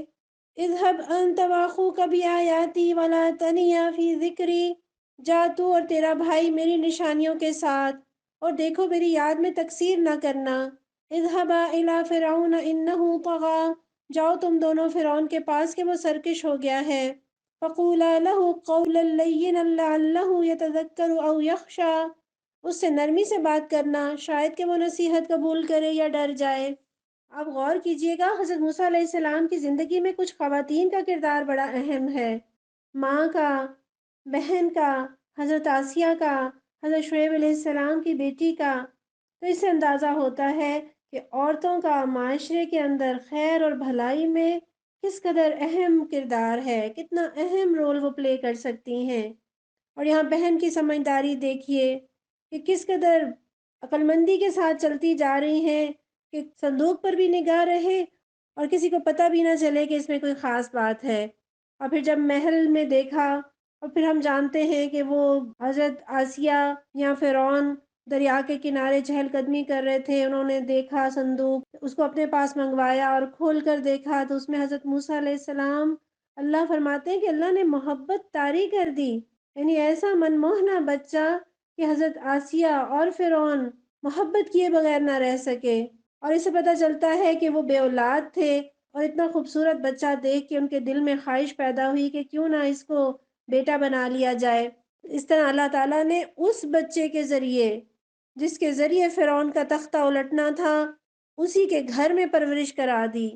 اذهب انت واخوك بآیاتی ولا تنیا فی ذکری، جا تو اور تیرا بھائی میری نشانیوں کے ساتھ اور دیکھو میری یاد میں تقصیر نہ کرنا۔ اذهبا الی فرعون انه طغى، جاؤ تم دونوں فرعون کے پاس کہ وہ سرکش ہو گیا ہے۔ فقولا له قولا لینا لعله يتذکر او یخشى، اس سے نرمی سے بات کرنا شاید کہ وہ نصیحت قبول کرے یا ڈر جائے۔ آپ غور کیجئے گا حضرت موسیٰ علیہ السلام کی زندگی میں کچھ خواتین کا کردار بڑا اہم ہے، ماں کا، بہن کا، حضرت آسیہ کا، حضرت شعیب علیہ السلام کی بیٹی کا۔ تو اس سے اندازہ ہوتا ہے کہ عورتوں کا معاشرے کے اندر خیر اور بھلائی میں کس قدر اہم کردار ہے، کتنا اہم رول وہ پلے کر سکتی ہیں۔ اور یہاں بہن کی سمجھداری دیکھیے کہ کس قدر عقل مندی کے ساتھ چلتی جا رہی ہیں کہ صندوق پر بھی نگاہ رہے اور کسی کو پتہ بھی نہ چلے کہ اس میں کوئی خاص بات ہے۔ اور پھر جب محل میں دیکھا، اور پھر ہم جانتے ہیں کہ وہ حضرت آسیہ یا فرعون دریا کے کنارے چہل قدمی کر رہے تھے، انہوں نے دیکھا صندوق، اس کو اپنے پاس منگوایا اور کھول کر دیکھا تو اس میں حضرت موسیٰ علیہ السلام، اللہ فرماتے ہیں کہ اللہ نے محبت طاری کر دی، یعنی ایسا منموہنا بچہ کہ حضرت آسیہ اور فرعون محبت کیے بغیر نہ رہ سکے۔ اور اسے پتہ چلتا ہے کہ وہ بے اولاد تھے اور اتنا خوبصورت بچہ دیکھ کے ان کے دل میں خواہش پیدا ہوئی کہ کیوں نہ اس کو بیٹا بنا لیا جائے۔ اس طرح اللہ تعالیٰ نے اس بچے کے ذریعے، جس کے ذریعے فرعون کا تختہ الٹنا تھا، اسی کے گھر میں پرورش کرا دی۔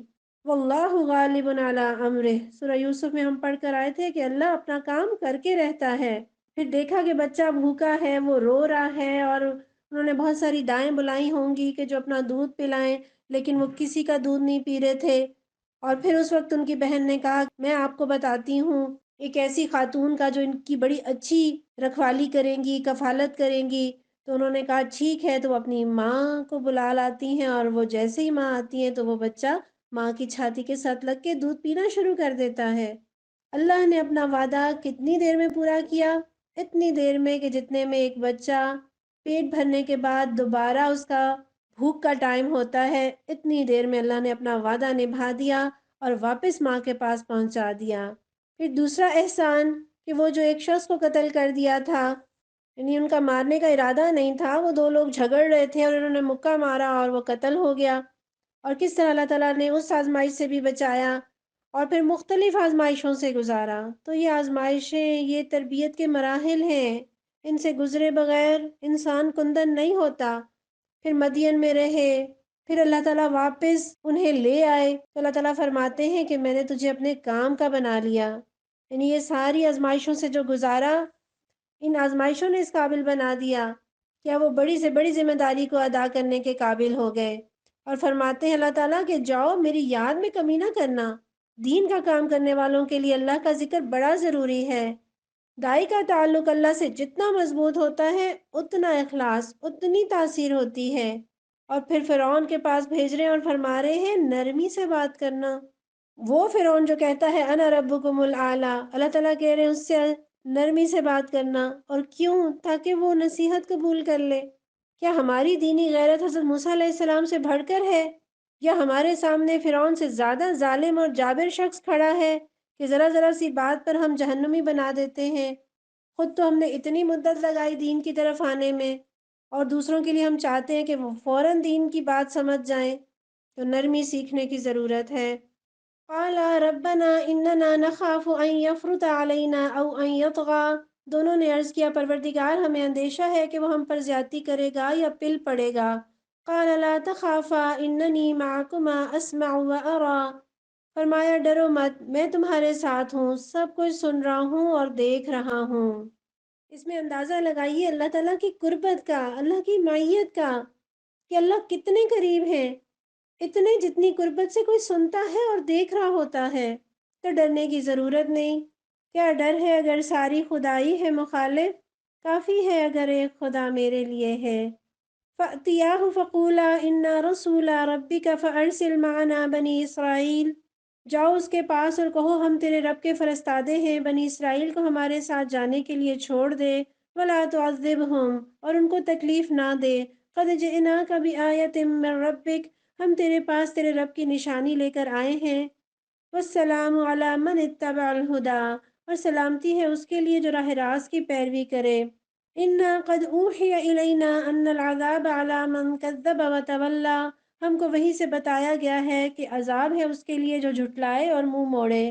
واللہ غالب علی امرہ، سورہ یوسف میں ہم پڑھ کر آئے تھے کہ اللہ اپنا کام کر کے رہتا ہے۔ پھر دیکھا کہ بچہ بھوکا ہے، وہ رو رہا ہے، اور انہوں نے بہت ساری دائیں بلائی ہوں گی کہ جو اپنا دودھ پلائیں، لیکن وہ کسی کا دودھ نہیں پی رہے تھے۔ اور پھر اس وقت ان کی بہن نے کہا میں آپ کو بتاتی ہوں ایک ایسی خاتون کا جو ان کی بڑی اچھی رکھوالی کریں گی، کفالت کریں گی۔ تو انہوں نے کہا ٹھیک ہے، تو وہ اپنی ماں کو بلا لاتی ہیں، اور وہ جیسے ہی ماں آتی ہیں تو وہ بچہ ماں کی چھاتی کے ساتھ لگ کے دودھ پینا شروع کر دیتا ہے۔ اللہ نے اپنا وعدہ کتنی دیر میں پورا کیا؟ اتنی دیر میں کہ جتنے میں ایک بچہ پیٹ بھرنے کے بعد دوبارہ اس کا بھوک کا ٹائم ہوتا ہے، اتنی دیر میں اللہ نے اپنا وعدہ نبھا دیا اور واپس ماں کے پاس پہنچا دیا۔ پھر دوسرا احسان کہ وہ جو ایک شخص کو قتل کر دیا تھا، یعنی ان کا مارنے کا ارادہ نہیں تھا، وہ دو لوگ جھگڑ رہے تھے اور انہوں نے مکہ مارا اور وہ قتل ہو گیا، اور کس طرح اللہ تعالیٰ نے اس آزمائش سے بھی بچایا اور پھر مختلف آزمائشوں سے گزارا۔ تو یہ آزمائشیں، یہ تربیت کے مراحل ہیں، ان سے گزرے بغیر انسان کندن نہیں ہوتا۔ پھر مدین میں رہے، پھر اللہ تعالیٰ واپس انہیں لے آئے، تو اللہ تعالیٰ فرماتے ہیں کہ میں نے تجھے اپنے کام کا بنا لیا، یعنی یہ ساری آزمائشوں سے جو گزارا، ان آزمائشوں نے اس قابل بنا دیا، کیا وہ بڑی سے بڑی ذمہ داری کو ادا کرنے کے قابل ہو گئے۔ اور فرماتے ہیں اللہ تعالیٰ کہ جاؤ میری یاد میں کمی نہ کرنا۔ دین کا کام کرنے والوں کے لیے اللہ کا ذکر بڑا ضروری ہے۔ دائی کا تعلق اللہ سے جتنا مضبوط ہوتا ہے، اتنا اخلاص، اتنی تاثیر ہوتی ہے۔ اور پھر فرعون کے پاس بھیج رہے ہیں اور فرما رہے ہیں نرمی سے بات کرنا۔ وہ فرعون جو کہتا ہے انا ربکم الاعلی، اللہ تعالیٰ کہہ رہے ہیں اس سے نرمی سے بات کرنا۔ اور کیوں؟ تاکہ وہ نصیحت قبول کر لے۔ کیا ہماری دینی غیرت حضرت موسیٰ علیہ السلام سے بڑھ کر ہے، یا ہمارے سامنے فرعون سے زیادہ ظالم اور جابر شخص کھڑا ہے کہ ذرا ذرا سی بات پر ہم جہنمی بنا دیتے ہیں؟ خود تو ہم نے اتنی مدت لگائی دین کی طرف آنے میں، اور دوسروں کے لیے ہم چاہتے ہیں کہ وہ فوراً دین کی بات سمجھ جائیں۔ تو نرمی سیکھنے کی ضرورت ہے۔ قال ربنا اننا نخاف ان يفرط علينا او ان يطغى، دونوں نے عرض کیا پروردگار ہمیں اندیشہ ہے کہ وہ ہم پر زیادتی کرے گا یا پل پڑے گا۔ قال لا تخافا انني معكما اسمع وارى، فرمایا ڈرو مت، میں تمہارے ساتھ ہوں، سب کچھ سن رہا ہوں اور دیکھ رہا ہوں۔ اس میں اندازہ لگائیے اللہ تعالیٰ کی قربت کا، اللہ کی معیت کا، کہ اللہ کتنے قریب ہیں، اتنے جتنی قربت سے کوئی سنتا ہے اور دیکھ رہا ہوتا ہے۔ تو ڈرنے کی ضرورت نہیں۔ کیا ڈر ہے اگر ساری خدائی ہے مخالف؟ کافی ہے اگر ایک خدا میرے لیے ہے۔ فَأْتِيَاهُ فَقُولَا إِنَّا رَسُولَا رَبِّكَ فَأَرْسِلْ مَعَنَا بَنِي إِسْرَائِيل، جاؤ اس کے پاس اور کہو ہم تیرے رب کے فرستادے ہیں، بنی اسرائیل کو ہمارے ساتھ جانے کے لیے چھوڑ دے۔ وَلَا تُعَذِّبْهُمْ، اور ان کو تکلیف نہ دے۔ قَدْ جِئْنَاكَ بِآيَةٍ مِّن رَّبِّكَ، ہم تیرے پاس تیرے رب کی نشانی لے کر آئے ہیں۔ وَالسَّلَامُ عَلَىٰ مَنِ اتَّبَعَ الْهُدَىٰ، اور سلامتی ہے اس کے لیے جو راہ راست کی پیروی کرے۔ اِنَّا قَدْ أُوحِيَ إِلَيْنَا أَنَّ الْعَذَابَ عَلَىٰ مَنْ كَذَّبَ وَتَوَلَّىٰ، ہم کو وحی سے بتایا گیا ہے کہ عذاب ہے اس کے لیے جو جھٹلائے اور منہ موڑے۔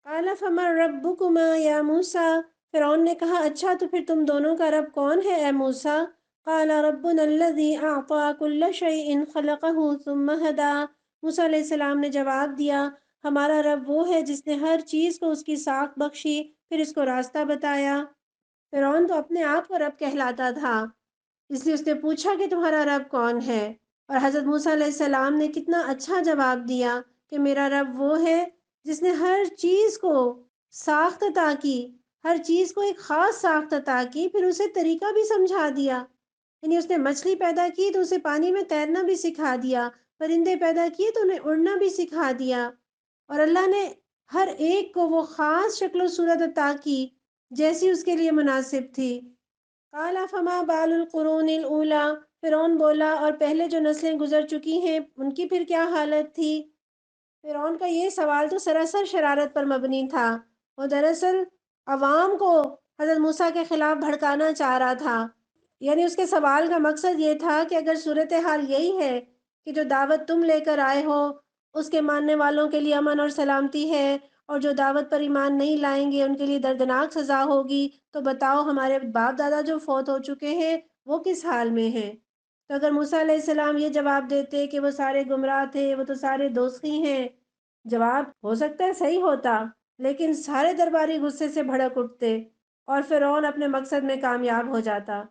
قَالَ فَمَن رَّبُّكُمَا يَا مُوسَىٰ، فرعون نے کہا اچھا تو پھر تم دونوں کا رب کون ہے اے موسیٰ؟ قَالَ رَبُّنَا الَّذِي أَعْطَىٰ كُلَّ شَيْءٍ خَلَقَهُ ثُمَّ هَدَىٰ، موسیٰ علیہ السلام نے جواب دیا ہمارا رب وہ ہے جس نے ہر چیز کو اس کی ساکھ بخشی، پھر اس کو راستہ بتایا۔ فرعون تو اپنے آپ کو رب کہلاتا تھا، اس لیے اس نے پوچھا کہ تمہارا رب کون ہے، اور حضرت موسیٰ علیہ السلام نے کتنا اچھا جواب دیا کہ میرا رب وہ ہے جس نے ہر چیز کو ساخت عطا کی، ہر چیز کو ایک خاص ساخت عطا کی، پھر اسے طریقہ بھی سمجھا دیا۔ یعنی اس نے مچھلی پیدا کی تو اسے پانی میں تیرنا بھی سکھا دیا، پرندے پیدا کیے تو انہیں اڑنا بھی سکھا دیا، اور اللہ نے ہر ایک کو وہ خاص شکل و صورت عطا کی جیسی اس کے لیے مناسب تھی۔ قَالَ فَمَا بَالُ الْقُرُونِ الْأُولَىٰ، فرعون بولا اور پہلے جو نسلیں گزر چکی ہیں ان کی پھر کیا حالت تھی؟ فرعون کا یہ سوال تو سراسر شرارت پر مبنی تھا، وہ دراصل عوام کو حضرت موسیٰ کے خلاف بھڑکانا چاہ رہا تھا۔ یعنی اس کے سوال کا مقصد یہ تھا کہ اگر صورتحال یہی ہے کہ جو دعوت تم لے کر آئے ہو اس کے ماننے والوں کے لیے امن اور سلامتی ہے، اور جو دعوت پر ایمان نہیں لائیں گے ان کے لیے دردناک سزا ہوگی، تو بتاؤ ہمارے باپ دادا جو فوت ہو چکے ہیں وہ کس حال میں ہیں؟ تو اگر موسیٰ علیہ السلام یہ جواب دیتے کہ وہ سارے گمراہ تھے، وہ تو سارے دوزخی ہیں، جواب ہو سکتا ہے صحیح ہوتا، لیکن سارے درباری غصے سے بھڑک اٹھتے اور فرعون اپنے مقصد میں کامیاب ہو جاتا۔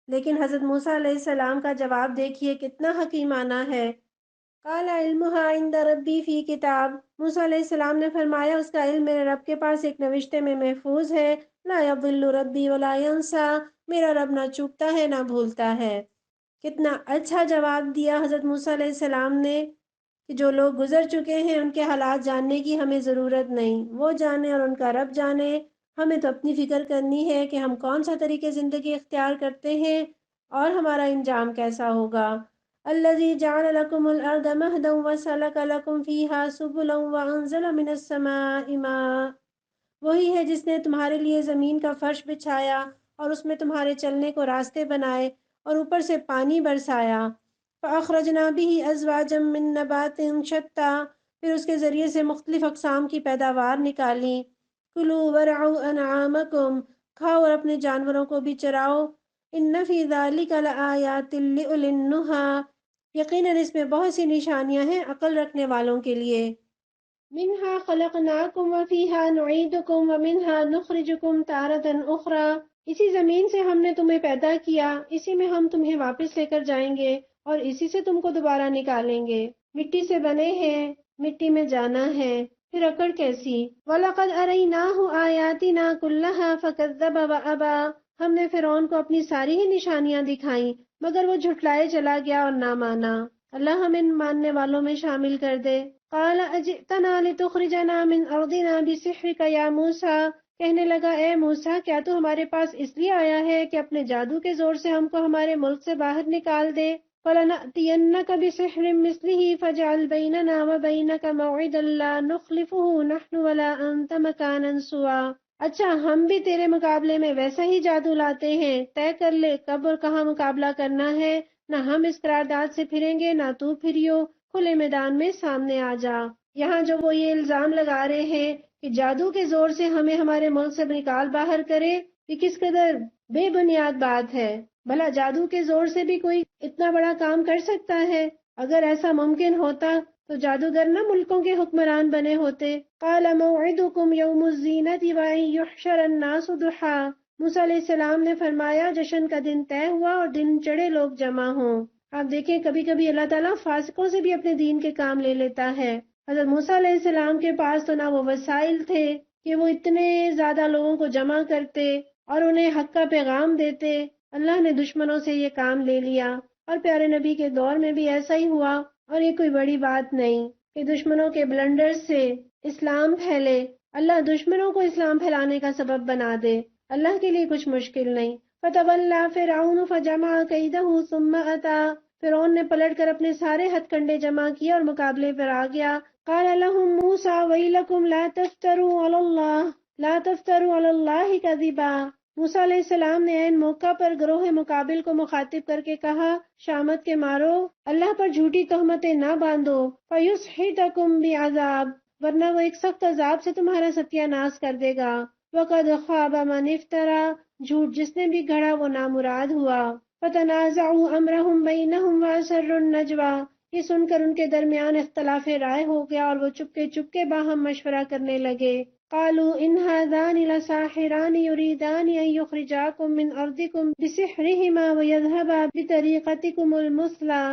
لیکن حضرت موسیٰ علیہ السلام کا جواب دیکھیے کتنا حکیمانہ ہے۔ قال علمها عند ربی فی کتاب، موسیٰ علیہ السلام نے فرمایا اس کا علم میرے رب کے پاس ایک نوشتے میں محفوظ ہے۔ لا یضل ربی ولا ینسا، میرا رب نہ چوکتا ہے نہ بھولتا ہے۔ کتنا اچھا جواب دیا حضرت موسیٰ علیہ السلام نے کہ جو لوگ گزر چکے ہیں ان کے حالات جاننے کی ہمیں ضرورت نہیں، وہ جانے اور ان کا رب جانے، ہمیں تو اپنی فکر کرنی ہے کہ ہم کون سا طریقے زندگی اختیار کرتے ہیں اور ہمارا انجام کیسا ہوگا۔ الذی جعل لکم الارض مہدا وسلک لکم فیہا سبلا وانزل من السماء ماء، وہی ہے جس نے تمہارے لیے زمین کا فرش بچھایا اور اس میں تمہارے چلنے کو راستے بنائے اور اوپر سے پانی برسایا۔ فَأَخْرَجْنَا بِهِ أَزْوَاجًا مِّن نَّبَاتٍ شَتَّىٰ، پھر اس کے ذریعے سے مختلف اقسام کی پیداوار نکالی۔ کُلُوا وَارْعَوْا أَنْعَامَكُمْ، کھاؤ اور اپنے جانوروں کو بھی چراؤ۔ إِنَّ فِي ذَلِكَ لَآيَاتٍ لِّأُولِي النُّهَىٰ، یقیناً اس میں بہت سی نشانیاں ہیں عقل رکھنے والوں کے لیے۔ منہا خلقناکم وفیہا نعیدکم ومنہا نخرجکم تارۃ اخری، اسی زمین سے ہم نے تمہیں پیدا کیا، اسی میں ہم تمہیں واپس لے کر جائیں گے اور اسی سے تم کو دوبارہ نکالیں گے۔ مٹی سے بنے ہیں، مٹی میں جانا ہے، پھر اکڑ کیسی؟ وَلَقَدْ أَرَيْنَاهُ آيَاتِنَا كُلَّهَا فَكَذَّبَ وَأَبَىٰ، ہم نے فرعون کو اپنی ساری ہی نشانیاں دکھائیں مگر وہ جھٹلائے چلا گیا اور نہ مانا۔ اللہ ہمیں ماننے والوں میں شامل کر دے۔ قال اجئتنا لتخرجنا من ارضنا بسحرك یا موسیٰ، کہنے لگا اے موسیٰ کیا تو ہمارے پاس اس لیے آیا ہے کہ اپنے جادو کے زور سے ہم کو ہمارے ملک سے باہر نکال دے؟ فَلَنَأْتِيَنَّكَ بِسِحْرٍ مِّثْلِهِ فَاجْعَلْ بَيْنَنَا وَبَيْنَكَ مَوْعِدًا لَّا نُخْلِفُهُ نَحْنُ وَلَا أَنتَ مَكَانًا سُوًى، اچھا ہم بھی تیرے مقابلے میں ویسا ہی جادو لاتے ہیں، طے کر لے کب اور کہاں مقابلہ کرنا ہے، نہ ہم اس قرارداد سے پھریں گے نہ تو پھریو، کھلے میدان میں سامنے آ جا۔ یہاں جو وہ یہ الزام لگا رہے ہیں کہ جادو کے زور سے ہمیں ہمارے ملک سے نکال باہر کرے، یہ کس قدر بے بنیاد بات ہے۔ بھلا جادو کے زور سے بھی کوئی اتنا بڑا کام کر سکتا ہے؟ اگر ایسا ممکن ہوتا تو جادوگر نہ ملکوں کے حکمران بنے ہوتے۔ قال موعدکم یوم الزینۃ وان یحشر الناس ضحی، موسیٰ علیہ السلام نے فرمایا جشن کا دن طے ہوا اور دن چڑھے لوگ جمع ہوں۔ آپ دیکھیں کبھی کبھی اللہ تعالیٰ فاسقوں سے بھی اپنے دین کے کام لے لیتا ہے۔ حضرت موسیٰ علیہ السلام کے پاس تو نہ وہ وسائل تھے کہ وہ اتنے زیادہ لوگوں کو جمع کرتے اور انہیں حق کا پیغام دیتے، اللہ نے دشمنوں سے یہ کام لے لیا، اور پیارے نبی کے دور میں بھی ایسا ہی ہوا، اور یہ کوئی بڑی بات نہیں کہ دشمنوں کے بلنڈر سے اسلام پھیلے، اللہ دشمنوں کو اسلام پھیلانے کا سبب بنا دے، اللہ کے لیے کچھ مشکل نہیں۔ فَتَوَلَّىٰ فِرْعَوْنُ فَجَمَعَ كَيْدَهُ ثُمَّ أَتَىٰ، فرعون نے پلٹ کر اپنے سارے ہتھ کنڈے جمع کیے اور مقابلے پر آ گیا۔ قال لهم موسى ويلكم لا تفتروا على الله كذبا، موسیٰ علیہ السلام نے عین موقع پر گروہ مقابل کو مخاطب کر کے کہا شامت کے مارو، اللہ پر جھوٹی تہمتیں نہ باندھو، فَيُسْحِتَكُمْ بِعَذَابٍ، ورنہ وہ ایک سخت عذاب سے تمہارا ستیہ ناش کر دے گا۔ وَقَدْ خَابَ مَنِ افْتَرَىٰ، جھوٹ جس نے بھی گھڑا وہ نامراد ہوا۔ فَتَنَازَعُوا أَمْرَهُمْ بَيْنَهُمْ وَأَسَرُّوا النَّجْوَىٰ، یہ سن کر ان کے درمیان اختلاف رائے ہو گیا اور وہ چپکے چپکے باہم مشورہ کرنے لگے۔ قالوا ان هذان لساحران يريدان ان يخرجاكم من ارضكم بسحرهما ويذهبا بطريقتكم المثلى،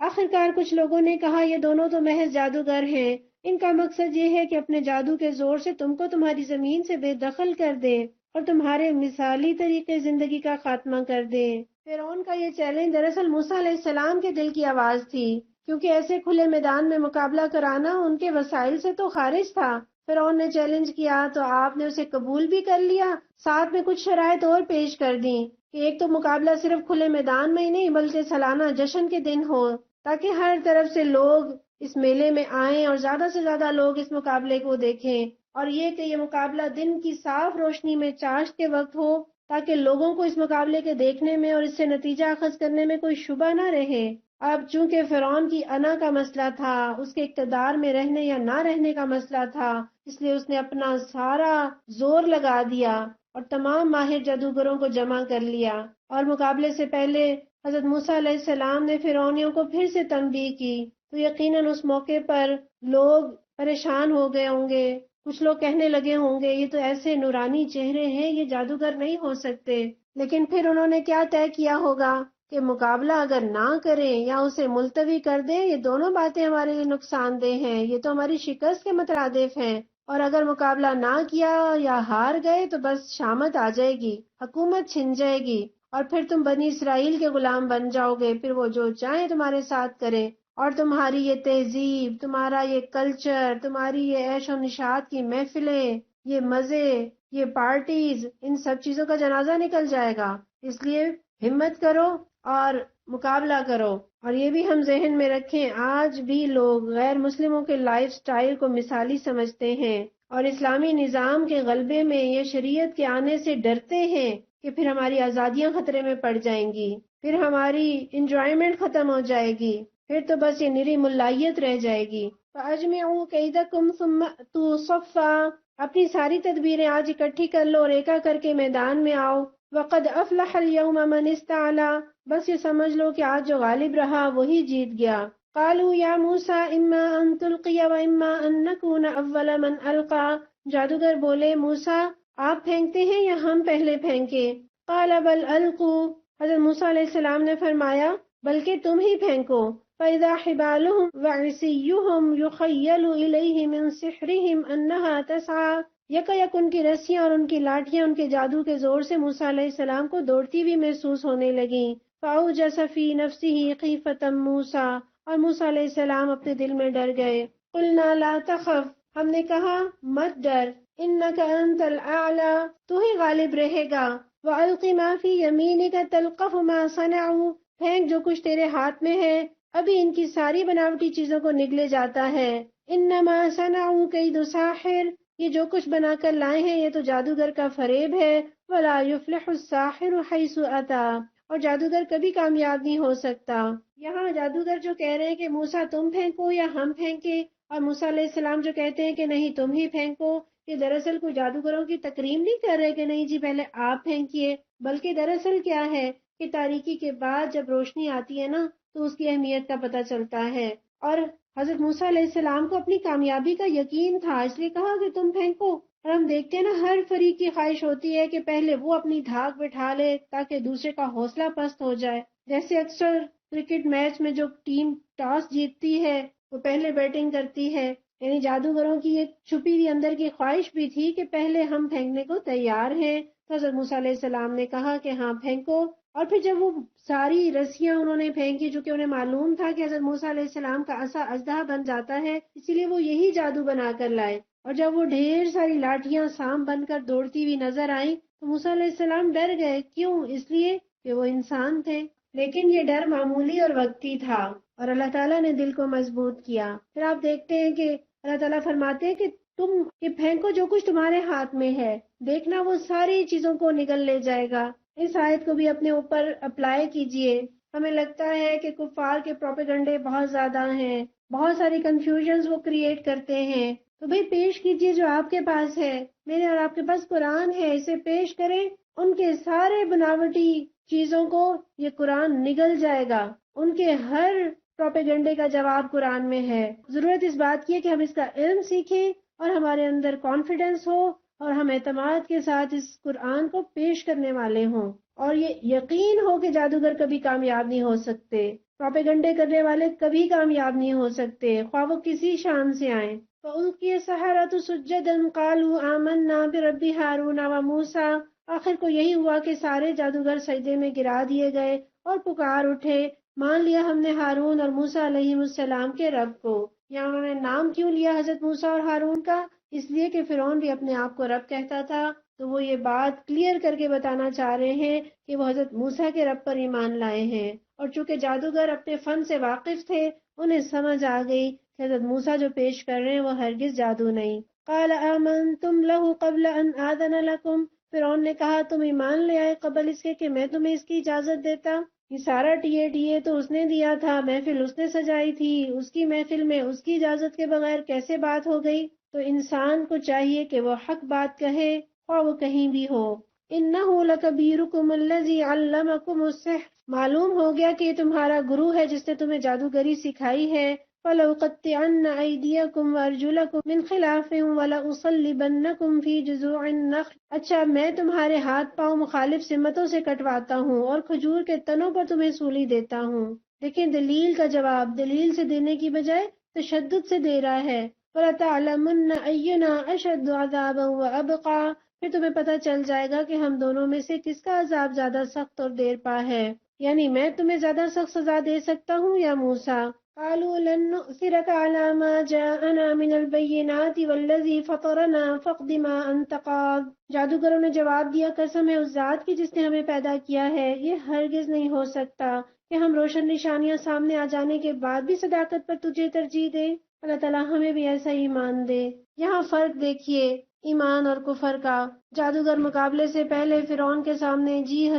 آخرکار کچھ لوگوں نے کہا یہ دونوں تو محض جادوگر ہیں، ان کا مقصد یہ ہے کہ اپنے جادو کے زور سے تم کو تمہاری زمین سے بے دخل کر دے اور تمہارے مثالی طریقے زندگی کا خاتمہ کر دے۔ فرعون کا یہ چیلنج دراصل موسیٰ علیہ السلام کے دل کی آواز تھی، کیونکہ ایسے کھلے میدان میں مقابلہ کرانا ان کے وسائل سے تو خارج تھا۔ فرعون نے چیلنج کیا تو آپ نے اسے قبول بھی کر لیا، ساتھ میں کچھ شرائط اور پیش کر دیں کہ ایک تو مقابلہ صرف کھلے میدان میں ہی نہیں بلکہ سالانہ جشن کے دن ہو، تاکہ ہر طرف سے لوگ اس میلے میں آئیں اور زیادہ سے زیادہ لوگ اس مقابلے کو دیکھیں، اور یہ کہ یہ مقابلہ دن کی صاف روشنی میں چاشت کے وقت ہو تاکہ لوگوں کو اس مقابلے کے دیکھنے میں اور اس سے نتیجہ اخذ کرنے میں کوئی شبہ نہ رہے۔ اب چونکہ فرعون کی انا کا مسئلہ تھا، اس کے اقتدار میں رہنے یا نہ رہنے کا مسئلہ تھا، اس لیے اس نے اپنا سارا زور لگا دیا اور تمام ماہر جادوگروں کو جمع کر لیا، اور مقابلے سے پہلے حضرت موسیٰ علیہ السلام نے فرعونیوں کو پھر سے تنبیہ کی تو یقیناً اس موقع پر لوگ پریشان ہو گئے ہوں گے. کچھ لوگ کہنے لگے ہوں گے یہ تو ایسے نورانی چہرے ہیں، یہ جادوگر نہیں ہو سکتے. لیکن پھر انہوں نے کیا طے کیا ہوگا کہ مقابلہ اگر نہ کریں یا اسے ملتوی کر دیں، یہ دونوں باتیں ہمارے لیے نقصان دہ ہیں، یہ تو ہماری شکست کے مترادف ہیں. اور اگر مقابلہ نہ کیا یا ہار گئے تو بس شامت آ جائے گی، حکومت چھن جائے گی اور پھر تم بنی اسرائیل کے غلام بن جاؤ گے. پھر وہ جو چاہیں تمہارے ساتھ کریں اور تمہاری یہ تہذیب، تمہارا یہ کلچر، تمہاری یہ عیش و نشاط کی محفلیں، یہ مزے، یہ پارٹیز، ان سب چیزوں کا جنازہ نکل جائے گا. اس لیے ہمت کرو اور مقابلہ کرو. اور یہ بھی ہم ذہن میں رکھیں، آج بھی لوگ غیر مسلموں کے لائف سٹائل کو مثالی سمجھتے ہیں اور اسلامی نظام کے غلبے میں یہ شریعت کے آنے سے ڈرتے ہیں کہ پھر ہماری آزادیاں خطرے میں پڑ جائیں گی، پھر ہماری انجوائمنٹ ختم ہو جائے گی، پھر تو بس یہ نری ملائیت رہ جائے گی. فَأَجْمِعُوا كَيْدَكُمْ ثُمَّ أْتُوا صَفًّا، اپنی ساری تدبیریں آج اکٹھی کر لو اور ایکا کر کے میدان میں آؤ. وَقَدْ أَفْلَحَ الْيَوْمَ مَنِ اسْتَعْلَىٰ، بس یہ سمجھ لو کہ آج جو غالب رہا وہی جیت گیا. قَالُوا يَا مُوسَىٰ إِمَّا أَن تُلْقِيَ وَإِمَّا أَن نَّكُونَ أَوَّلَ مَنْ أَلْقَىٰ، جادوگر بولے موسیٰ آپ پھینکتے ہیں یا ہم پہلے پھینکیں؟ قَالَ بَلْ أَلْقُوا، حضرت موسیٰ علیہ السلام نے فرمایا بلکہ تم ہی پھینکو. فَإِذَا حِبَالُهُمْ وَعِصِيُّهُمْ يُخَيَّلُ إِلَيْهِ مِنْ سِحْرِهِمْ أَنَّهَا تَسْعَىٰ، یک ان کی رسیاں اور ان کی لاٹیاں ان کے جادو کے زور سے موسیٰ علیہ السلام کو دوڑتی ہوئی محسوس ہونے لگیں. فَأَوْجَسَ فِي نَفْسِهِ خِیفَةً مُوسَىٰ، اور موسیٰ علیہ السلام اپنے دل میں ڈر گئے. قُلْنَا لَا تَخَفْ، ہم نے کہا مت ڈر، إِنَّكَ أَنْتَ الْأَعْلَىٰ، تو ہی غالب رہے گا. وَأَلْقِ مَا فِي يَمِينِكَ تَلْقَفُ مَا صَنَعُوا، پھینک جو کچھ تیرے ہاتھ میں ہے، ابھی ان کی ساری بناوٹی چیزوں کو نگلے جاتا ہے. إِنَّمَا صَنَعُوا كَيْدُ سَاحِرٍ، یہ جو کچھ بنا کر لائے ہیں یہ تو جادوگر کا فریب ہے. وَلَا يُفْلِحُ السَّاحِرُ حَيْثُ أَتَىٰ، اور جادوگر کبھی کامیاب نہیں ہو سکتا. یہاں جادوگر جو کہہ رہے ہیں کہ موسیٰ تم پھینکو یا ہم پھینکے، اور موسیٰ علیہ السلام جو کہتے ہیں کہ نہیں تم ہی پھینکو، یہ دراصل کوئی جادوگروں کی تکریم نہیں کر رہے کہ نہیں جی پہلے آپ پھینکیے، بلکہ دراصل کیا ہے کہ تاریکی کے بعد جب روشنی آتی ہے نا تو اس کی اہمیت کا پتہ چلتا ہے. اور حضرت موسیٰ علیہ السلام کو اپنی کامیابی کا یقین تھا، اس لیے کہا کہ تم پھینکو. اور ہم دیکھتے ہیں نا ہر فریق کی خواہش ہوتی ہے کہ پہلے وہ اپنی دھاک بٹھا لے تاکہ دوسرے کا حوصلہ پست ہو جائے. جیسے اکثر کرکٹ میچ میں جو ٹیم ٹاس جیتتی ہے وہ پہلے بیٹنگ کرتی ہے، یعنی جادوگروں کی ایک چھپی ہوئی اندر کی خواہش بھی تھی کہ پہلے ہم پھینکنے کو تیار ہیں. تو حضرت موسیٰ علیہ السلام نے کہا کہ ہاں پھینکو. اور پھر جب وہ ساری رسیاں انہوں نے پھینکی، چونکہ انہیں معلوم تھا کہ حضرت موسیٰ علیہ السلام کا عصا اژدہا بن جاتا ہے، اسی لیے وہ یہی جادو بنا کر لائے. اور جب وہ ڈھیر ساری لاٹیاں سانپ بن کر دوڑتی ہوئی نظر آئیں تو موسیٰ علیہ السلام ڈر گئے. کیوں؟ اس لیے کہ وہ انسان تھے. لیکن یہ ڈر معمولی اور وقتی تھا اور اللہ تعالیٰ نے دل کو مضبوط کیا. پھر آپ دیکھتے ہیں کہ اللہ تعالیٰ فرماتے ہیں کہ تم یہ پھینکو جو کچھ تمہارے ہاتھ میں ہے، دیکھنا وہ ساری چیزوں کو نگل لے جائے گا. اس آیت کو بھی اپنے اوپر اپلائی کیجئے. ہمیں لگتا ہے کہ کفار کے پروپیگنڈے بہت زیادہ ہیں، بہت ساری کنفیوژنز وہ کریٹ کرتے ہیں، تو بھئی پیش کیجئے جو آپ کے پاس ہے. میرے اور آپ کے پاس قرآن ہے، اسے پیش کریں. ان کے سارے بناوٹی چیزوں کو یہ قرآن نگل جائے گا. ان کے ہر پروپیگنڈے کا جواب قرآن میں ہے. ضرورت اس بات کی ہے کہ ہم اس کا علم سیکھیں اور ہمارے اندر کانفیڈنس ہو اور ہم اعتماد کے ساتھ اس قرآن کو پیش کرنے والے ہوں، اور یہ یقین ہو کہ جادوگر کبھی کامیاب نہیں ہو سکتے، پروپیگنڈے کرنے والے کبھی کامیاب نہیں ہو سکتے، خواہ وہ کسی شان سے آئیں. فَأُلْقِيَ السَّحَرَةُ سُجَّدًا قَالُوا آمَنَّا بِرَبِّ هَارُونَ وَمُوسَىٰ، آخر کو یہی ہوا کہ سارے جادوگر سجدے میں گرا دیے گئے اور پکار اٹھے، مان لیا ہم نے ہارون اور موسیٰ علیہ السلام کے رب کو. یہاں انہوں نے نام کیوں لیا حضرت موسیٰ اور ہارون کا؟ اس لیے کہ فرعون بھی اپنے آپ کو رب کہتا تھا، تو وہ یہ بات کلیئر کر کے بتانا چاہ رہے ہیں کہ وہ حضرت موسیٰ کے رب پر ایمان لائے ہیں. اور چونکہ جادوگر اپنے فن سے واقف تھے، انہیں سمجھ آ گئی کہ حضرت موسیٰ جو پیش کر رہے ہیں وہ ہرگز جادو نہیں. قال آمنتم له قبل ان آذن لكم، فرعون نے کہا تم ایمان لے آئے قبل اس کے کہ میں تمہیں اس کی اجازت دیتا. یہ سارا ٹیے تو اس نے دیا تھا، محفل اس نے سجائی تھی، اس کی محفل میں اس کی اجازت کے بغیر کیسے بات ہو گئی؟ تو انسان کو چاہیے کہ وہ حق بات کہے خواہ وہ کہیں بھی ہو. إِنَّهُ لَكَبِيرُكُمُ الَّذِي عَلَّمَكُمُ السِّحْرَ، معلوم ہو گیا کہ یہ تمہارا گرو ہے جس نے تمہیں جادوگری سکھائی ہے۔ فَلَأُقَطِّعَنَّ أَيْدِيَكُمْ وَأَرْجُلَكُمْ مِنْ خِلَافٍ وَلَأُصَلِّبَنَّكُمْ فِي جُذُوعِ النَّخْلِ۔ اچھا، میں تمہارے ہاتھ پاؤں مخالف سمتوں سے کٹواتا ہوں اور کھجور کے تنوں پر تمہیں سولی دیتا ہوں۔ لیکن دلیل کا جواب دلیل سے دینے کی بجائے تشدد سے دے رہا ہے۔ وَلَتَعْلَمُنَّ أَيُّنَا أَشَدُّ عَذَابًا وَأَبْقَىٰ۔ پھر تمہیں پتہ چل جائے گا کہ ہم دونوں میں سے کس کا عذاب زیادہ سخت اور دیر پا ہے، یعنی میں تمہیں زیادہ سخت سزا دے سکتا ہوں یا موسیٰ۔ قَالُوا لَن نُؤْثِرَكَ عَلَىٰ مَا جَاءَنَا مِنَ الْبَيِّنَاتِ وَالَّذِي فَطَرَنَا فَاقْضِ مَا أَنتَ قَاضٍ۔ جادوگروں نے جواب دیا، قسم ہے اس ذات کی جس نے ہمیں پیدا کیا ہے، یہ ہرگز نہیں ہو سکتا کہ ہم روشن نشانیاں سامنے آ جانے کے بعد بھی صداقت پر تجھے ترجیح دیں۔ اللہ تعالیٰ ہمیں بھی ایسا ایمان دے۔ یہاں فرق دیکھیے ایمان اور کفر کا۔ جادوگر مقابلے سے پہلے فرعون کے سامنے جی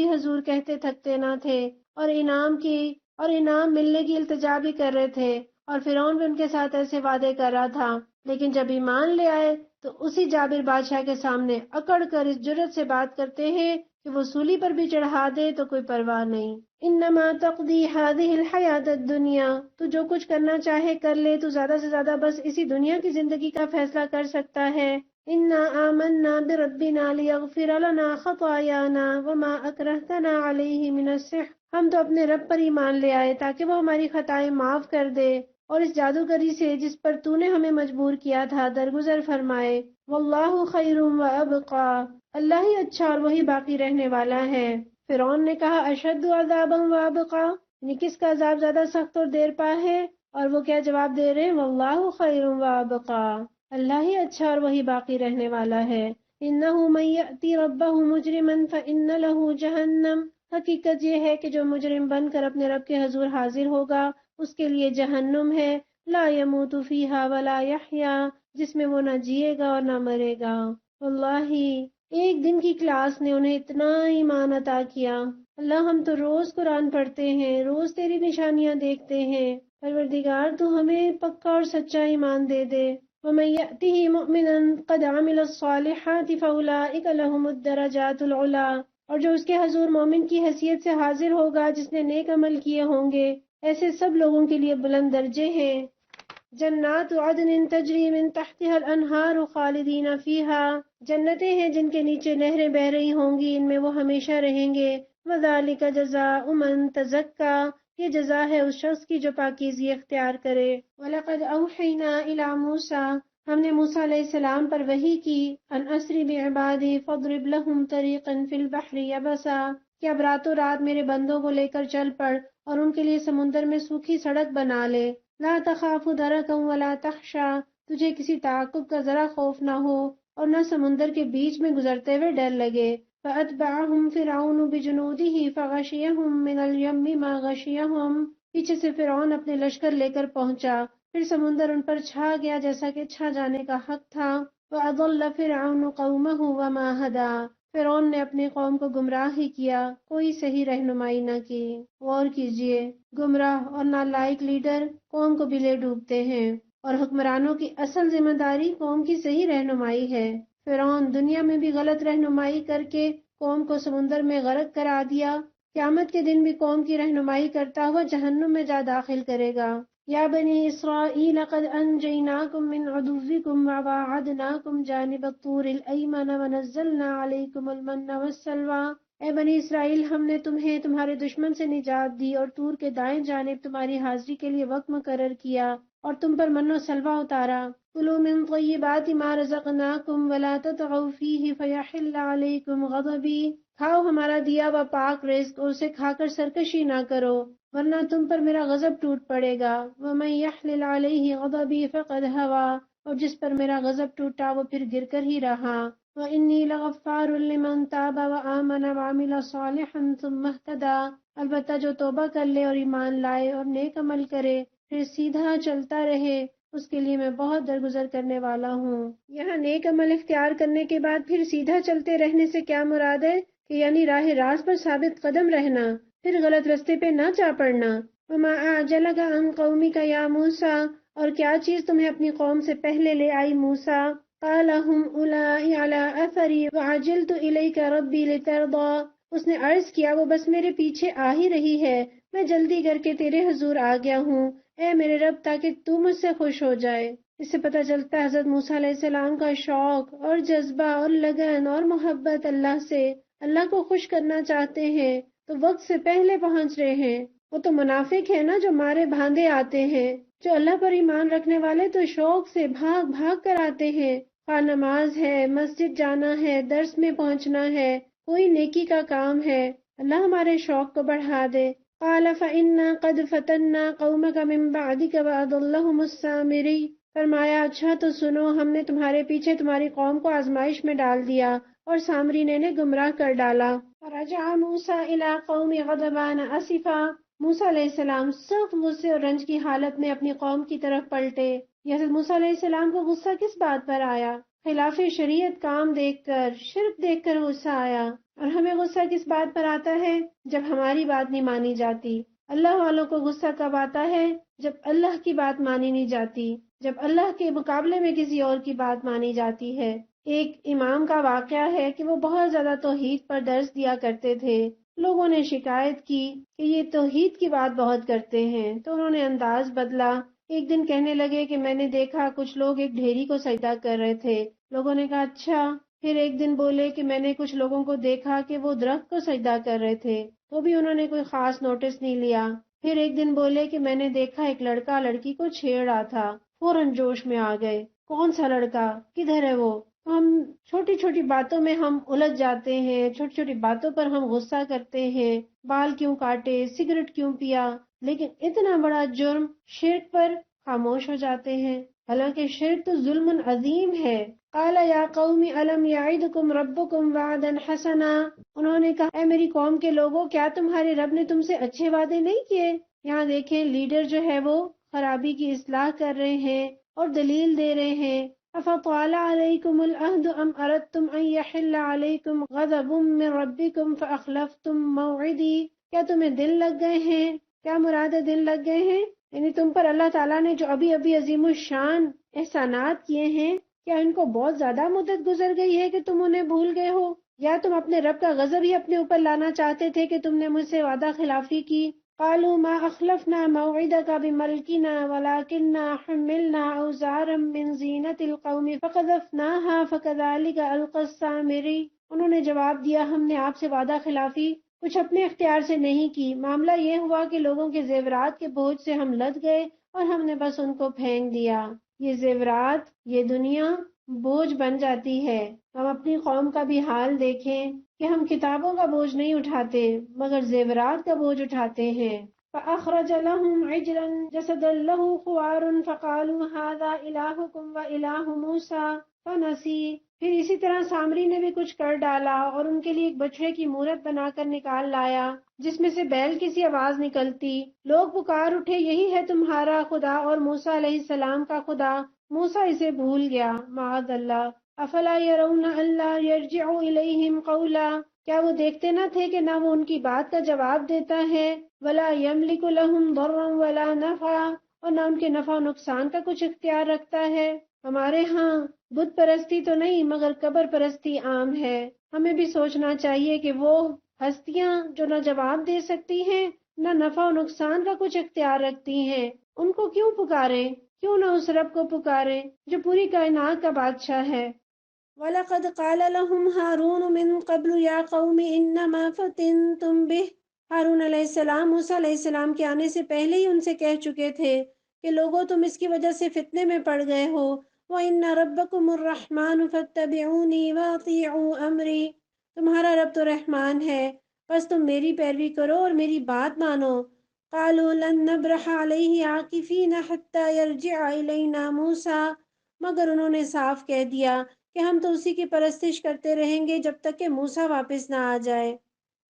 حضور کہتے تھکتے نہ تھے، اور انعام ملنے کی التجا بھی کر رہے تھے، اور فرعون بھی ان کے ساتھ ایسے وعدے کر رہا تھا۔ لیکن جب ایمان لے آئے تو اسی جابر بادشاہ کے سامنے اکڑ کر اس جرأت سے بات کرتے ہیں کہ وہ سولی پر بھی چڑھا دے تو کوئی پرواہ نہیں۔ انما تقضی هذه الحیات الدنیا، تو جو کچھ کرنا چاہے کر لے، تو زیادہ سے زیادہ بس اسی دنیا کی زندگی کا فیصلہ کر سکتا ہے۔ انا آمنا بربنا لیغفر لنا خطایانا وما اکرہتنا علیہ من السحر۔ ہم تو اپنے رب پر ایمان لے آئے تاکہ وہ ہماری خطائیں معاف کر دے اور اس جادوگری سے جس پر تو نے ہمیں مجبور کیا تھا درگزر فرمائے۔ واللہ خیر وابقا، اللہ ہی اچھا اور وہی باقی رہنے والا ہے۔ فرعون نے کہا اشد عذابا وابقا، یعنی کس کا عذاب زیادہ سخت اور دیر پا ہے، اور وہ کیا جواب دے رہے ہیں؟ واللہ خیر وابقا، اللہ ہی اچھا اور وہی باقی رہنے والا ہے۔ انہ من یأتی ربہ مجرما فإن له جہنم، حقیقت یہ ہے کہ جو مجرم بن کر اپنے رب کے حضور حاضر ہوگا اس کے لیے جہنم ہے، لا يموت فیہا ولا یحیا، جس میں وہ نہ جیے گا اور نہ مرے گا۔ واللہ ایک دن کی کلاس نے انہیں اتنا ایمان عطا کیا۔ اللہ ہم تو روز قرآن پڑھتے ہیں، روز تیری نشانیاں دیکھتے ہیں، پروردگار تو ہمیں پکا اور سچا ایمان دے دے۔ وَمَن يَأْتِهِ مُؤْمِنًا قَدْ عَمِلَ الصَّالِحَاتِ فَأُولَٰئِكَ لَهُمُ الدَّرَجَاتُ الْعُلَىٰ، اور جو اس کے حضور مومن کی حیثیت سے حاضر ہوگا جس نے نیک عمل کیے ہوں گے، ایسے سب لوگوں کے لیے بلند درجے ہیں۔ جنات عدن تجری من تحتها الانہار خالدین فیہا، جنتیں ہیں جن کے نیچے نہریں بہ رہی ہوں گی، ان میں وہ ہمیشہ رہیں گے۔ وذالک جزاء من تزکا، یہ جزا ہے اس شخص کی جو پاکیزگی اختیار کرے۔ وَلَقَدْ أَوْحَيْنَا إِلَىٰ مُوسَىٰ، ہم نے موسیٰ علیہ السلام پر وحی کی، ان اسری بعبادی فاضرب لهم طریقا فی البحر یبسا، کہ اب راتوں رات میرے بندوں کو لے کر چل پڑ اور ان کے لیے سمندر میں سوکھی سڑک بنا لے۔ لا تخاف درکا ولا تخشا، تجھے کسی تعاقب کا ذرا خوف نہ ہو اور نہ سمندر کے بیچ میں گزرتے ہوئے ڈر لگے۔ فَأَتْبَعَهُمْ فِرْعَوْنُ بِجُنُودِهِ فَغَشِيَهُمْ مِنَ الْيَمِّ مَا غَشِيَهُمْ، پیچھے سے فرعون اپنے لشکر لے کر پہنچا، پھر سمندر ان پر چھا گیا جیسا کہ چھا جانے کا حق تھا۔ وَأَضَلَّ فِرْعَوْنُ قَوْمَهُ وَمَا هَدَىٰ، فرعون نے اپنے قوم کو گمراہ ہی کیا، کوئی صحیح رہنمائی نہ کی۔ غور کیجئے، گمراہ اور نالائق لیڈر قوم کو بھی لے ڈوبتے ہیں، اور حکمرانوں کی اصل ذمہ داری قوم کی صحیح رہنمائی ہے۔ فرعون دنیا میں بھی غلط رہنمائی کر کے قوم کو سمندر میں غرق کرا دیا، قیامت کے دن بھی قوم کی رہنمائی کرتا ہوا جہنم میں جا داخل کرے گا۔ یا بنی اسرائیل قد انجیناکم من عدوکم وواعدناکم جانب الطور الایمن ونزلنا علیکم المن والسلوی، اے بنی اسرائیل ہم نے تمہیں تمہارے دشمن سے نجات دی اور طور کے دائیں جانب تمہاری حاضری کے لیے وقت مقرر کیا اور تم پر من و سلوہ اتارا۔ کلوا من طیبات ما رزقناکم ولا تطغوا فیہ فیحل علیکم غضبی، کھاؤ ہمارا دیا ہوا پاک رزق اور اسے کھا کر سرکشی نہ کرو ورنہ تم پر میرا غضب ٹوٹ پڑے گا۔ ومن یحلل علیہ غضبی فقد ھوی، اور جس پر میرا غضب ٹوٹا وہ پھر گر کر ہی رہا۔ وانی لغفار لمن تاب وآمن وعمل صالحا ثم اہتدی، البتہ جو توبہ کر لے اور ایمان لائے اور نیک عمل کرے پھر سیدھا چلتا رہے، اس کے لیے میں بہت درگزر کرنے والا ہوں۔ یہاں نیک عمل اختیار کرنے کے بعد پھر سیدھا چلتے رہنے سے کیا مراد ہے کہ یعنی راہ راست پر ثابت قدم رہنا، پھر غلط رستے پہ نہ جا پڑنا۔ وما اعجلک عن قومک یا موسیٰ، اور کیا چیز تمہیں اپنی قوم سے پہلے لے آئی موسیٰ؟ قال هم اولائی علی اثری وعجلت الیک ربی لترضی، اس نے عرض کیا وہ بس میرے پیچھے آ ہی رہی ہے، میں جلدی کر کے تیرے حضور آ گیا ہوں، اے میرے رب تاکہ تو مجھ سے خوش ہو جائے۔ اس سے پتہ چلتا ہے حضرت موسیٰ علیہ السلام کا شوق اور جذبہ اور لگن اور محبت اللہ سے، اللہ کو خوش کرنا چاہتے ہیں تو وقت سے پہلے پہنچ رہے ہیں۔ وہ تو منافق ہے نا جو مارے بھاندے آتے ہیں، جو اللہ پر ایمان رکھنے والے تو شوق سے بھاگ بھاگ کر آتے ہیں، خواہ نماز ہے، مسجد جانا ہے، درس میں پہنچنا ہے، کوئی نیکی کا کام ہے، اللہ ہمارے شوق کو بڑھا دے۔ قال فإنا قد فتنا قومك من بعدك وأضلهم السامري، فرمایا اچھا تو سنو، ہم نے تمہارے پیچھے تمہاری قوم کو آزمائش میں ڈال دیا اور سامری نے گمراہ کر ڈالا۔ فرجع موسیٰ إلى قوم غضبان اسفا، موسیٰ علیہ السلام سخت غصے اور رنج کی حالت میں اپنی قوم کی طرف پلٹے۔ حضرت موسیٰ علیہ السلام کو غصہ کس بات پر آیا؟ خلاف شریعت کام دیکھ کر، شرک دیکھ کر غصہ آیا۔ اور ہمیں غصہ کس بات پر آتا ہے؟ جب ہماری بات نہیں مانی جاتی۔ اللہ والوں کو غصہ کب آتا ہے؟ جب اللہ کی بات مانی نہیں جاتی، جب اللہ کے مقابلے میں کسی اور کی بات مانی جاتی ہے۔ ایک امام کا واقعہ ہے کہ وہ بہت زیادہ توحید پر درس دیا کرتے تھے۔ لوگوں نے شکایت کی کہ یہ توحید کی بات بہت کرتے ہیں، تو انہوں نے انداز بدلا۔ ایک دن کہنے لگے کہ میں نے دیکھا کچھ لوگ ایک ڈھیری کو سجدہ کر رہے تھے۔ لوگوں نے کہا اچھا۔ پھر ایک دن بولے کہ میں نے کچھ لوگوں کو دیکھا کہ وہ درخت کو سجدہ کر رہے تھے، تو بھی انہوں نے کوئی خاص نوٹس نہیں لیا۔ پھر ایک دن بولے کہ میں نے دیکھا ایک لڑکا لڑکی کو چھیڑ رہا تھا، فوراً جوش میں آ گئے، کون سا لڑکا، کدھر ہے وہ؟ ہم چھوٹی چھوٹی باتوں میں ہم الجھ جاتے ہیں، چھوٹی چھوٹی باتوں پر ہم غصہ کرتے ہیں، بال کیوں کاٹے، سگریٹ کیوں پیا، لیکن اتنا بڑا جرم شرک پر خاموش ہو جاتے ہیں، حالانکہ شرک تو ظلم عظیم ہے۔ قال یا قوم الم یعدکم ربکم وعدا حسنا، انہوں نے کہا اے میری قوم کے لوگوں، کیا تمہارے رب نے تم سے اچھے وعدے نہیں کیے؟ یہاں دیکھیں لیڈر جو ہے وہ خرابی کی اصلاح کر رہے ہیں اور دلیل دے رہے ہیں۔ افطال علیکم العہد ام اردتم ان یحل علیکم غضب من ربکم فاخلفتم موعدی، کیا تمہیں دن لگ گئے ہیں؟ کیا مراد ہے دن لگ گئے ہیں؟ یعنی تم پر اللہ تعالیٰ نے جو ابھی ابھی عظیم الشان احسانات کیے ہیں، کیا ان کو بہت زیادہ مدت گزر گئی ہے کہ تم انہیں بھول گئے ہو؟ یا تم اپنے رب کا غضب ہی اپنے اوپر لانا چاہتے تھے کہ تم نے مجھ سے وعدہ خلافی کی؟ قالوا ما اخلفنا موعدك بملكنا ولكننا حملنا اوزارا من زینت القوم فقذفناها فكذلك القى السامري، انہوں نے جواب دیا ہم نے آپ سے وعدہ خلافی کچھ اپنے اختیار سے نہیں کی، معاملہ یہ ہوا کہ لوگوں کے زیورات کے بوجھ سے ہم لد گئے اور ہم نے بس ان کو پھینک دیا۔ یہ زیورات، یہ دنیا بوجھ بن جاتی ہے۔ ہم اپنی قوم کا بھی حال دیکھیں کہ ہم کتابوں کا بوجھ نہیں اٹھاتے مگر زیورات کا بوجھ اٹھاتے ہیں۔ فَأَخْرَجَ لَهُمْ عِجْلًا جَسَدًا لَهُ خُوَارٌ فَقَالُوا هَذَا إِلَٰهُكُمْ وَإِلَٰهُ مُوسَىٰ فَنَسِيَ، پھر اسی طرح سامری نے بھی کچھ کر ڈالا اور ان کے لیے ایک بچڑے کی مورت بنا کر نکال لایا جس میں سے بیل کی سی آواز نکلتی۔ لوگ پکار اٹھے یہی ہے تمہارا خدا اور موسیٰ علیہ السلام کا خدا، موسیٰ اسے بھول گیا، معاذ اللہ۔ افلا يرون الا يرجع اليهم قولا، کیا وہ دیکھتے نہ تھے کہ نہ وہ ان کی بات کا جواب دیتا ہے، ولا يملك لهم ضرا ولا نفعا، اور نہ ان کے نفع و نقصان کا کچھ اختیار رکھتا ہے۔ ہمارے ہاں بت پرستی تو نہیں مگر قبر پرستی عام ہے۔ ہمیں بھی سوچنا چاہیے کہ وہ ہستیاں جو نہ جواب دے سکتی ہیں نہ نفع و نقصان کا کچھ اختیار رکھتی ہیں، ان کو کیوں پکاریں؟ کیوں نہ اس رب کو پکاریں جو پوری کائنات کا بادشاہ ہے۔ وَلَقَدْ قَالَ لَهُمْ هَارُونُ مِن قَبْلُ يَا قَوْمِ إِنَّمَا فَتِنْتُمْ بِهِ، ہارون علیہ السلام موسیٰ علیہ السلام کے آنے سے پہلے ہی ان سے کہہ چکے تھے کہ لوگوں تم اس کی وجہ سے فتنے میں پڑ گئے ہو۔ وَإِنَّ رَبَّكُمُ الرَّحْمَنُ فَاتَّبِعُونِي وَأَطِيعُوا أَمْرِي، تمہارا رب تو رحمان ہے، بس تم میری پیروی کرو اور میری بات مانو۔ قَالُوا لَن نَّبْرَحَ عَلَيْهِ عَاكِفِينَ حَتَّى يَرْجِعَ إِلَيْنَا مُوسَىٰ، مگر انہوں نے صاف کہہ دیا کہ ہم تو اسی کی پرستش کرتے رہیں گے جب تک کہ موسیٰ واپس نہ آ جائے۔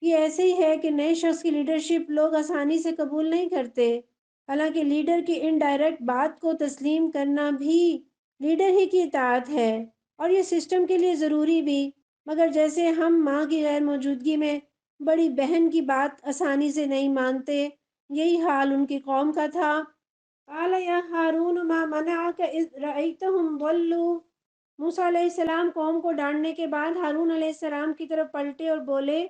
یہ ایسے ہی ہے کہ نئے شخص کی لیڈرشپ لوگ آسانی سے قبول نہیں کرتے، حالانکہ لیڈر کی انڈائریکٹ بات کو تسلیم کرنا بھی لیڈر ہی کی اطاعت ہے اور یہ سسٹم کے لیے ضروری بھی، مگر جیسے ہم ماں کی غیر موجودگی میں بڑی بہن کی بات آسانی سے نہیں مانتے، یہی حال ان کی قوم کا تھا۔ قال یا ہارون ما منعک اذ رأیتہم ضلوا، موسیٰ علیہ السلام قوم کو ڈانٹنے کے بعد ہارون علیہ السلام کی طرف پلٹے اور بولے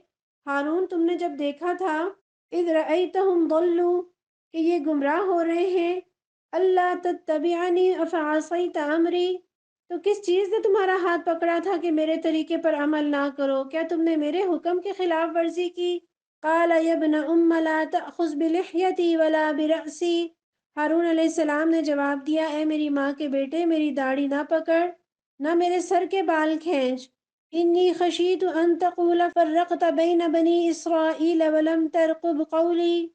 ہارون تم نے جب دیکھا تھا اذ رأیتہم ضلوا کہ یہ گمراہ ہو رہے ہیں، اللہ تتبعنی افعصیت امری، تو کس چیز نے تمہارا ہاتھ پکڑا تھا کہ میرے طریقے پر عمل نہ کرو؟ کیا تم نے میرے حکم کی خلاف ورزی کی؟ قال یا ابن ام لا تأخذ بلحیتی ولا برأسی، ہارون علیہ السلام نے جواب دیا، اے میری ماں کے بیٹے، میری داڑھی نہ پکڑ، نہ میرے سر کے بال کھینچ، انی خشیت ان تقول فرقت بین بنی اسرائیل ولم ترقب قولی،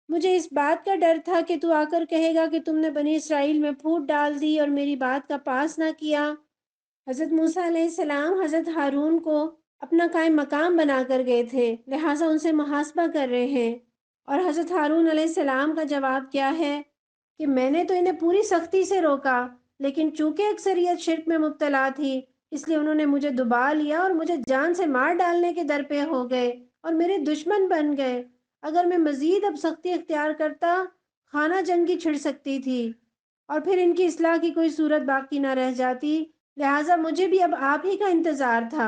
مجھے اس بات کا ڈر تھا کہ تو آ کر کہے گا کہ تم نے بنی اسرائیل میں پھوٹ ڈال دی اور میری بات کا پاس نہ کیا۔ حضرت موسیٰ علیہ السلام حضرت ہارون کو اپنا قائم مقام بنا کر گئے تھے، لہٰذا ان سے محاسبہ کر رہے ہیں، اور حضرت ہارون علیہ السلام کا جواب کیا ہے کہ میں نے تو انہیں پوری سختی سے روکا، لیکن چونکہ اکثریت شرک میں مبتلا تھی اس لیے انہوں نے مجھے دبا لیا اور مجھے جان سے مار ڈالنے کے در پہ ہو گئے اور میرے دشمن بن گئے۔ اگر میں مزید اب سختی اختیار کرتا خانہ جنگی چھڑ سکتی تھی اور پھر ان کی اصلاح کی کوئی صورت باقی نہ رہ جاتی، لہٰذا مجھے بھی اب آپ ہی کا انتظار تھا۔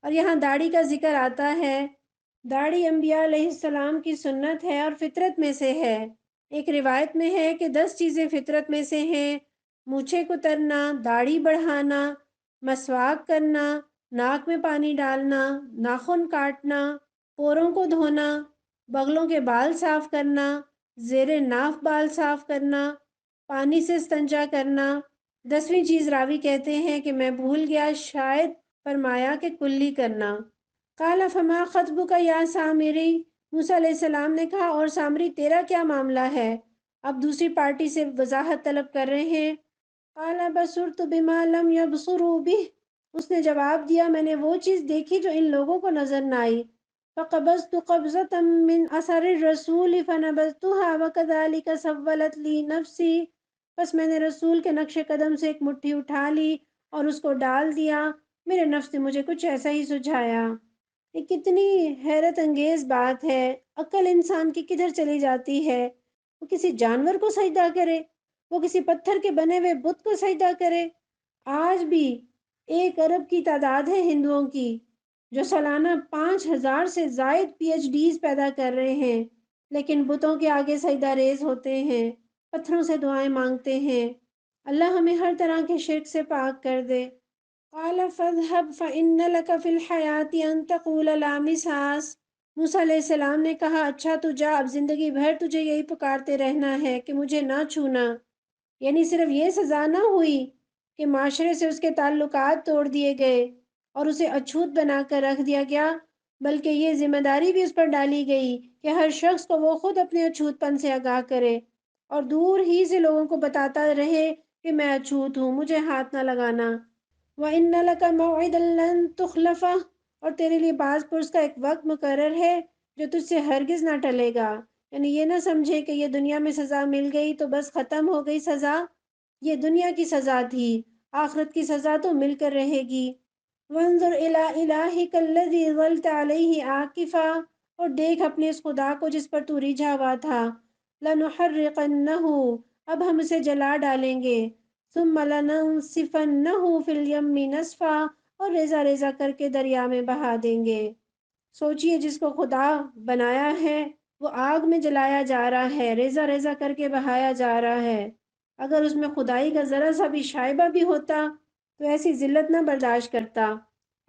اور یہاں داڑھی کا ذکر آتا ہے، داڑھی انبیاء علیہ السلام کی سنت ہے اور فطرت میں سے ہے۔ ایک روایت میں ہے کہ 10 چیزیں فطرت میں سے ہیں: مونچھیں کترنا، داڑھی بڑھانا، مسواک کرنا، ناک میں پانی ڈالنا، ناخن کاٹنا، پوروں کو دھونا، بغلوں کے بال صاف کرنا، زیر ناف بال صاف کرنا، پانی سے استنجا کرنا۔ 10ویں چیز راوی کہتے ہیں کہ میں بھول گیا، شاید فرمایا کہ کلی کرنا۔ قال فما خطبک یا سامری، موسیٰ علیہ السلام نے کہا اور سامری تیرا کیا معاملہ ہے؟ اب دوسری پارٹی سے وضاحت طلب کر رہے ہیں۔ قال بصرت بما لم يبصروا به، اس نے جواب دیا میں نے وہ چیز دیکھی جو ان لوگوں کو نظر نہ آئی۔ فقبضت قبضة من اثر الرسول فنبذتها وكذلك سولت لي نفسی، بس میں نے رسول کے نقش قدم سے ایک مٹھی اٹھا لی اور اس کو ڈال دیا، میرے نفس نے مجھے کچھ ایسا ہی سجھایا۔ یہ کتنی حیرت انگیز بات ہے، عقل انسان کی کدھر چلی جاتی ہے؟ وہ کسی جانور کو سجدہ کرے، وہ کسی پتھر کے بنے ہوئے بت کو سجدہ کرے۔ آج بھی 1 ارب کی تعداد ہے ہندوؤں کی جو سالانہ 5,000 سے زائد پی ایچ ڈیز پیدا کر رہے ہیں، لیکن بتوں کے آگے سجدہ ریز ہوتے ہیں، پتھروں سے دعائیں مانگتے ہیں۔ اللہ ہمیں ہر طرح کے شرک سے پاک کر دے۔ قال فاذهب فإن لك في الحياة أن تقول لا مساس، موسیٰ علیہ السلام نے کہا اچھا تو جا، اب زندگی بھر تجھے یہی پکارتے رہنا ہے کہ مجھے نہ چھونا۔ یعنی صرف یہ سزا نہ ہوئی کہ معاشرے سے اس کے تعلقات توڑ دیے گئے اور اسے اچھوت بنا کر رکھ دیا گیا، بلکہ یہ ذمہ داری بھی اس پر ڈالی گئی کہ ہر شخص کو وہ خود اپنے اچھوت پن سے آگاہ کرے اور دور ہی سے لوگوں کو بتاتا رہے کہ میں اچھوت ہوں، مجھے ہاتھ نہ لگانا۔ وَإِنَّ لَكَ مَوْعِدًا لَن تُخْلَفَهُ، اور تیرے لیے بعض پرس کا ایک وقت مقرر ہے جو تجھ سے ہرگز نہ ٹلے گا۔ یعنی یہ نہ سمجھے کہ یہ دنیا میں سزا مل گئی تو بس ختم ہو گئی سزا، یہ دنیا کی سزا تھی، آخرت کی سزا تو مل کر رہے گی۔ وَانظُرْ إِلَىٰ إِلَٰهِكَ الَّذِي ظَلْتَ عَلَيْهِ عَاكِفًا، اور دیکھ اپنے اس خدا کو جس پر تو رجھا ہوا تھا۔ لَنُحَرِّقَنَّهُ، اب ہم اسے جلا ڈالیں گے۔ ثُمَّ لَنَنسِفَنَّهُ فِي الْيَمِّ نَسْفًا، اور ریزہ ریزہ کر کے دریا میں بہا دیں گے۔ سوچئے جس کو خدا بنایا ہے وہ آگ میں جلایا جا رہا ہے، ریزہ ریزہ کر کے بہایا جا رہا ہے۔ اگر اس میں خدائی کا ذرا سا بھی شائبہ بھی ہوتا تو ایسی ذلت نہ برداشت کرتا،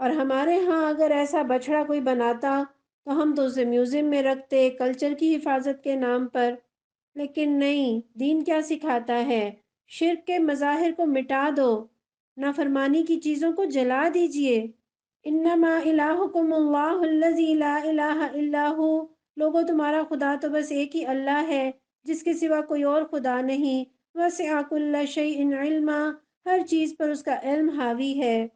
اور ہمارے ہاں اگر ایسا بچڑا کوئی بناتا تو ہم تو اسے میوزیم میں رکھتے کلچر کی حفاظت کے نام پر، لیکن نہیں، دین کیا سکھاتا ہے؟ شرک کے مظاہر کو مٹا دو، نافرمانی کی چیزوں کو جلا دیجئے۔ انما الہکم اللہ الذی لا الہ الا ہو، لوگوں تمہارا خدا تو بس ایک ہی اللہ ہے جس کے سوا کوئی اور خدا نہیں۔ وسع کل شیء علما، ہر چیز پر اس کا علم حاوی ہے۔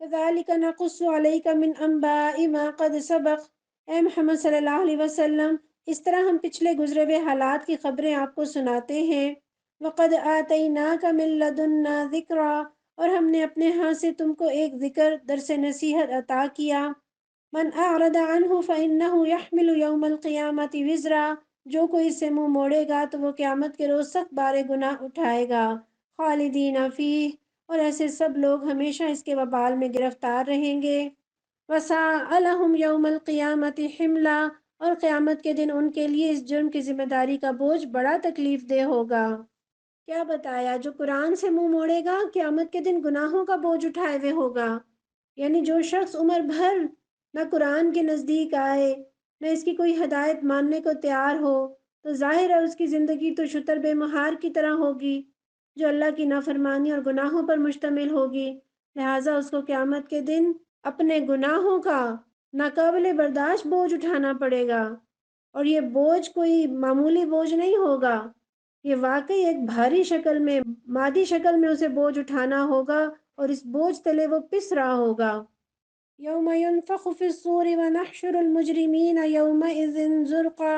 کذالک نقص علیک من انباء ما قد سبق، اے محمد صلی اللہ علیہ وسلم اس طرح ہم پچھلے گزرے ہوئے حالات کی خبریں آپ کو سناتے ہیں۔ وقد آتیناک من لدنا ذکرا، اور ہم نے اپنے ہاں سے تم کو ایک ذکر درس نصیحت عطا کیا۔ من اعرض عنہ فإنہ یحمل یوم القیامت وزرا، جو کوئی اس سے منہ موڑے گا تو وہ قیامت کے روز سخت بار گناہ اٹھائے گا۔ خالدین فیہ، اور ایسے سب لوگ ہمیشہ اس کے وبال میں گرفتار رہیں گے۔ وَسَاءَ لَهُمْ يَوْمَ الْقِيَامَةِ حِمْلًا، اور قیامت کے دن ان کے لیے اس جرم کی ذمہ داری کا بوجھ بڑا تکلیف دہ ہوگا۔ کیا بتایا؟ جو قرآن سے منہ موڑے گا قیامت کے دن گناہوں کا بوجھ اٹھائے ہوئے ہوگا۔ یعنی جو شخص عمر بھر نہ قرآن کے نزدیک آئے، نہ اس کی کوئی ہدایت ماننے کو تیار ہو، تو ظاہر ہے اس کی زندگی تو شتر بے مہار کی طرح ہوگی جو اللہ کی نافرمانی اور گناہوں پر مشتمل ہوگی۔ لہٰذا اس کو قیامت کے دن اپنے گناہوں کا ناقابل برداشت بوجھ اٹھانا پڑے گا، اور یہ بوجھ کوئی معمولی بوجھ نہیں ہوگا، یہ واقعی ایک بھاری شکل میں، مادی شکل میں اسے بوجھ اٹھانا ہوگا، اور اس بوجھ تلے وہ پس رہا ہوگا۔ یوم ينفخ فی الصور ونحشر المجرمین یومئذ زرقا،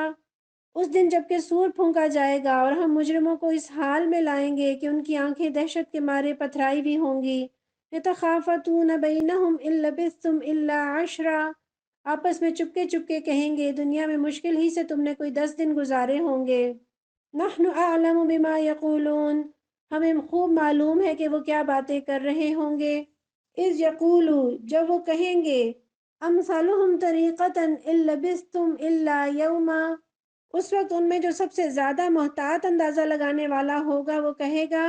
اس دن جب کہ سور پھونکا جائے گا اور ہم مجرموں کو اس حال میں لائیں گے کہ ان کی آنکھیں دہشت کے مارے پتھرائی ہوئی ہوں گی۔ یتخافتون بینہم ان لبثتم الا عشرا، آپس میں چپکے چپکے کہیں گے دنیا میں مشکل ہی سے تم نے کوئی 10 دن گزارے ہوں گے۔ نحن اعلم بما یقولون، ہمیں خوب معلوم ہے کہ وہ کیا باتیں کر رہے ہوں گے۔ اذ یقولو، جب وہ کہیں گے، امثالہم طریقتا ان لبثتم الا یوما، اس وقت ان میں جو سب سے زیادہ محتاط اندازہ لگانے والا ہوگا وہ کہے گا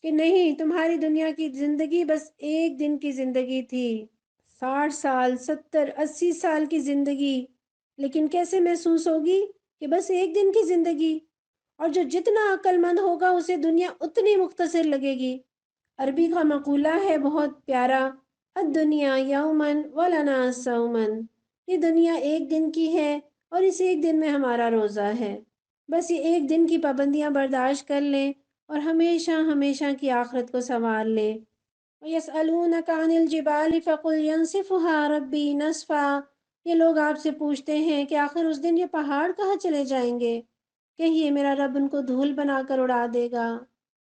کہ نہیں، تمہاری دنیا کی زندگی بس ایک دن کی زندگی تھی، 60 سال، 70 80 سال کی زندگی، لیکن کیسے محسوس ہوگی کہ بس ایک دن کی زندگی، اور جو جتنا عقل مند ہوگا اسے دنیا اتنی مختصر لگے گی۔ عربی کا مقولہ ہے بہت پیارا، الدنیا یومن ولنا سومن، یہ دنیا ایک دن کی ہے اور اس ایک دن میں ہمارا روزہ ہے، بس یہ ایک دن کی پابندیاں برداشت کر لیں اور ہمیشہ ہمیشہ کی آخرت کو سنوار لیں۔ وَيَسْأَلُونَكَ عَنِ الْجِبَالِ فَقُلْ يَنسِفُهَا رَبِّي نَسْفًا، یہ لوگ آپ سے پوچھتے ہیں کہ آخر اس دن یہ پہاڑ کہاں چلے جائیں گے؟ کہیے میرا رب ان کو دھول بنا کر اڑا دے گا۔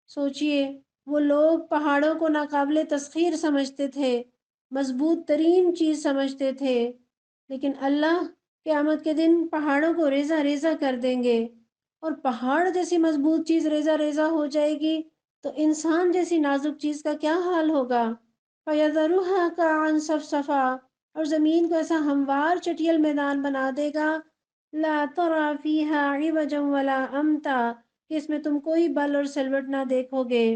سوچئے، وہ لوگ پہاڑوں کو ناقابل تسخیر سمجھتے تھے، مضبوط ترین چیز سمجھتے تھے، لیکن اللہ قیامت کے دن پہاڑوں کو ریزہ ریزہ کر دیں گے، اور پہاڑ جیسی مضبوط چیز ریزہ ریزہ ہو جائے گی تو انسان جیسی نازک چیز کا کیا حال ہوگا؟ فَيَذَرُهَا كَعَنْ صَفْصَفًا، اور زمین کو ایسا ہموار چٹیل میدان بنا دے گا، لا ترى فيها عوجا ولا امتا، کہ اس میں تم کوئی بل اور سلوٹ نہ دیکھو گے،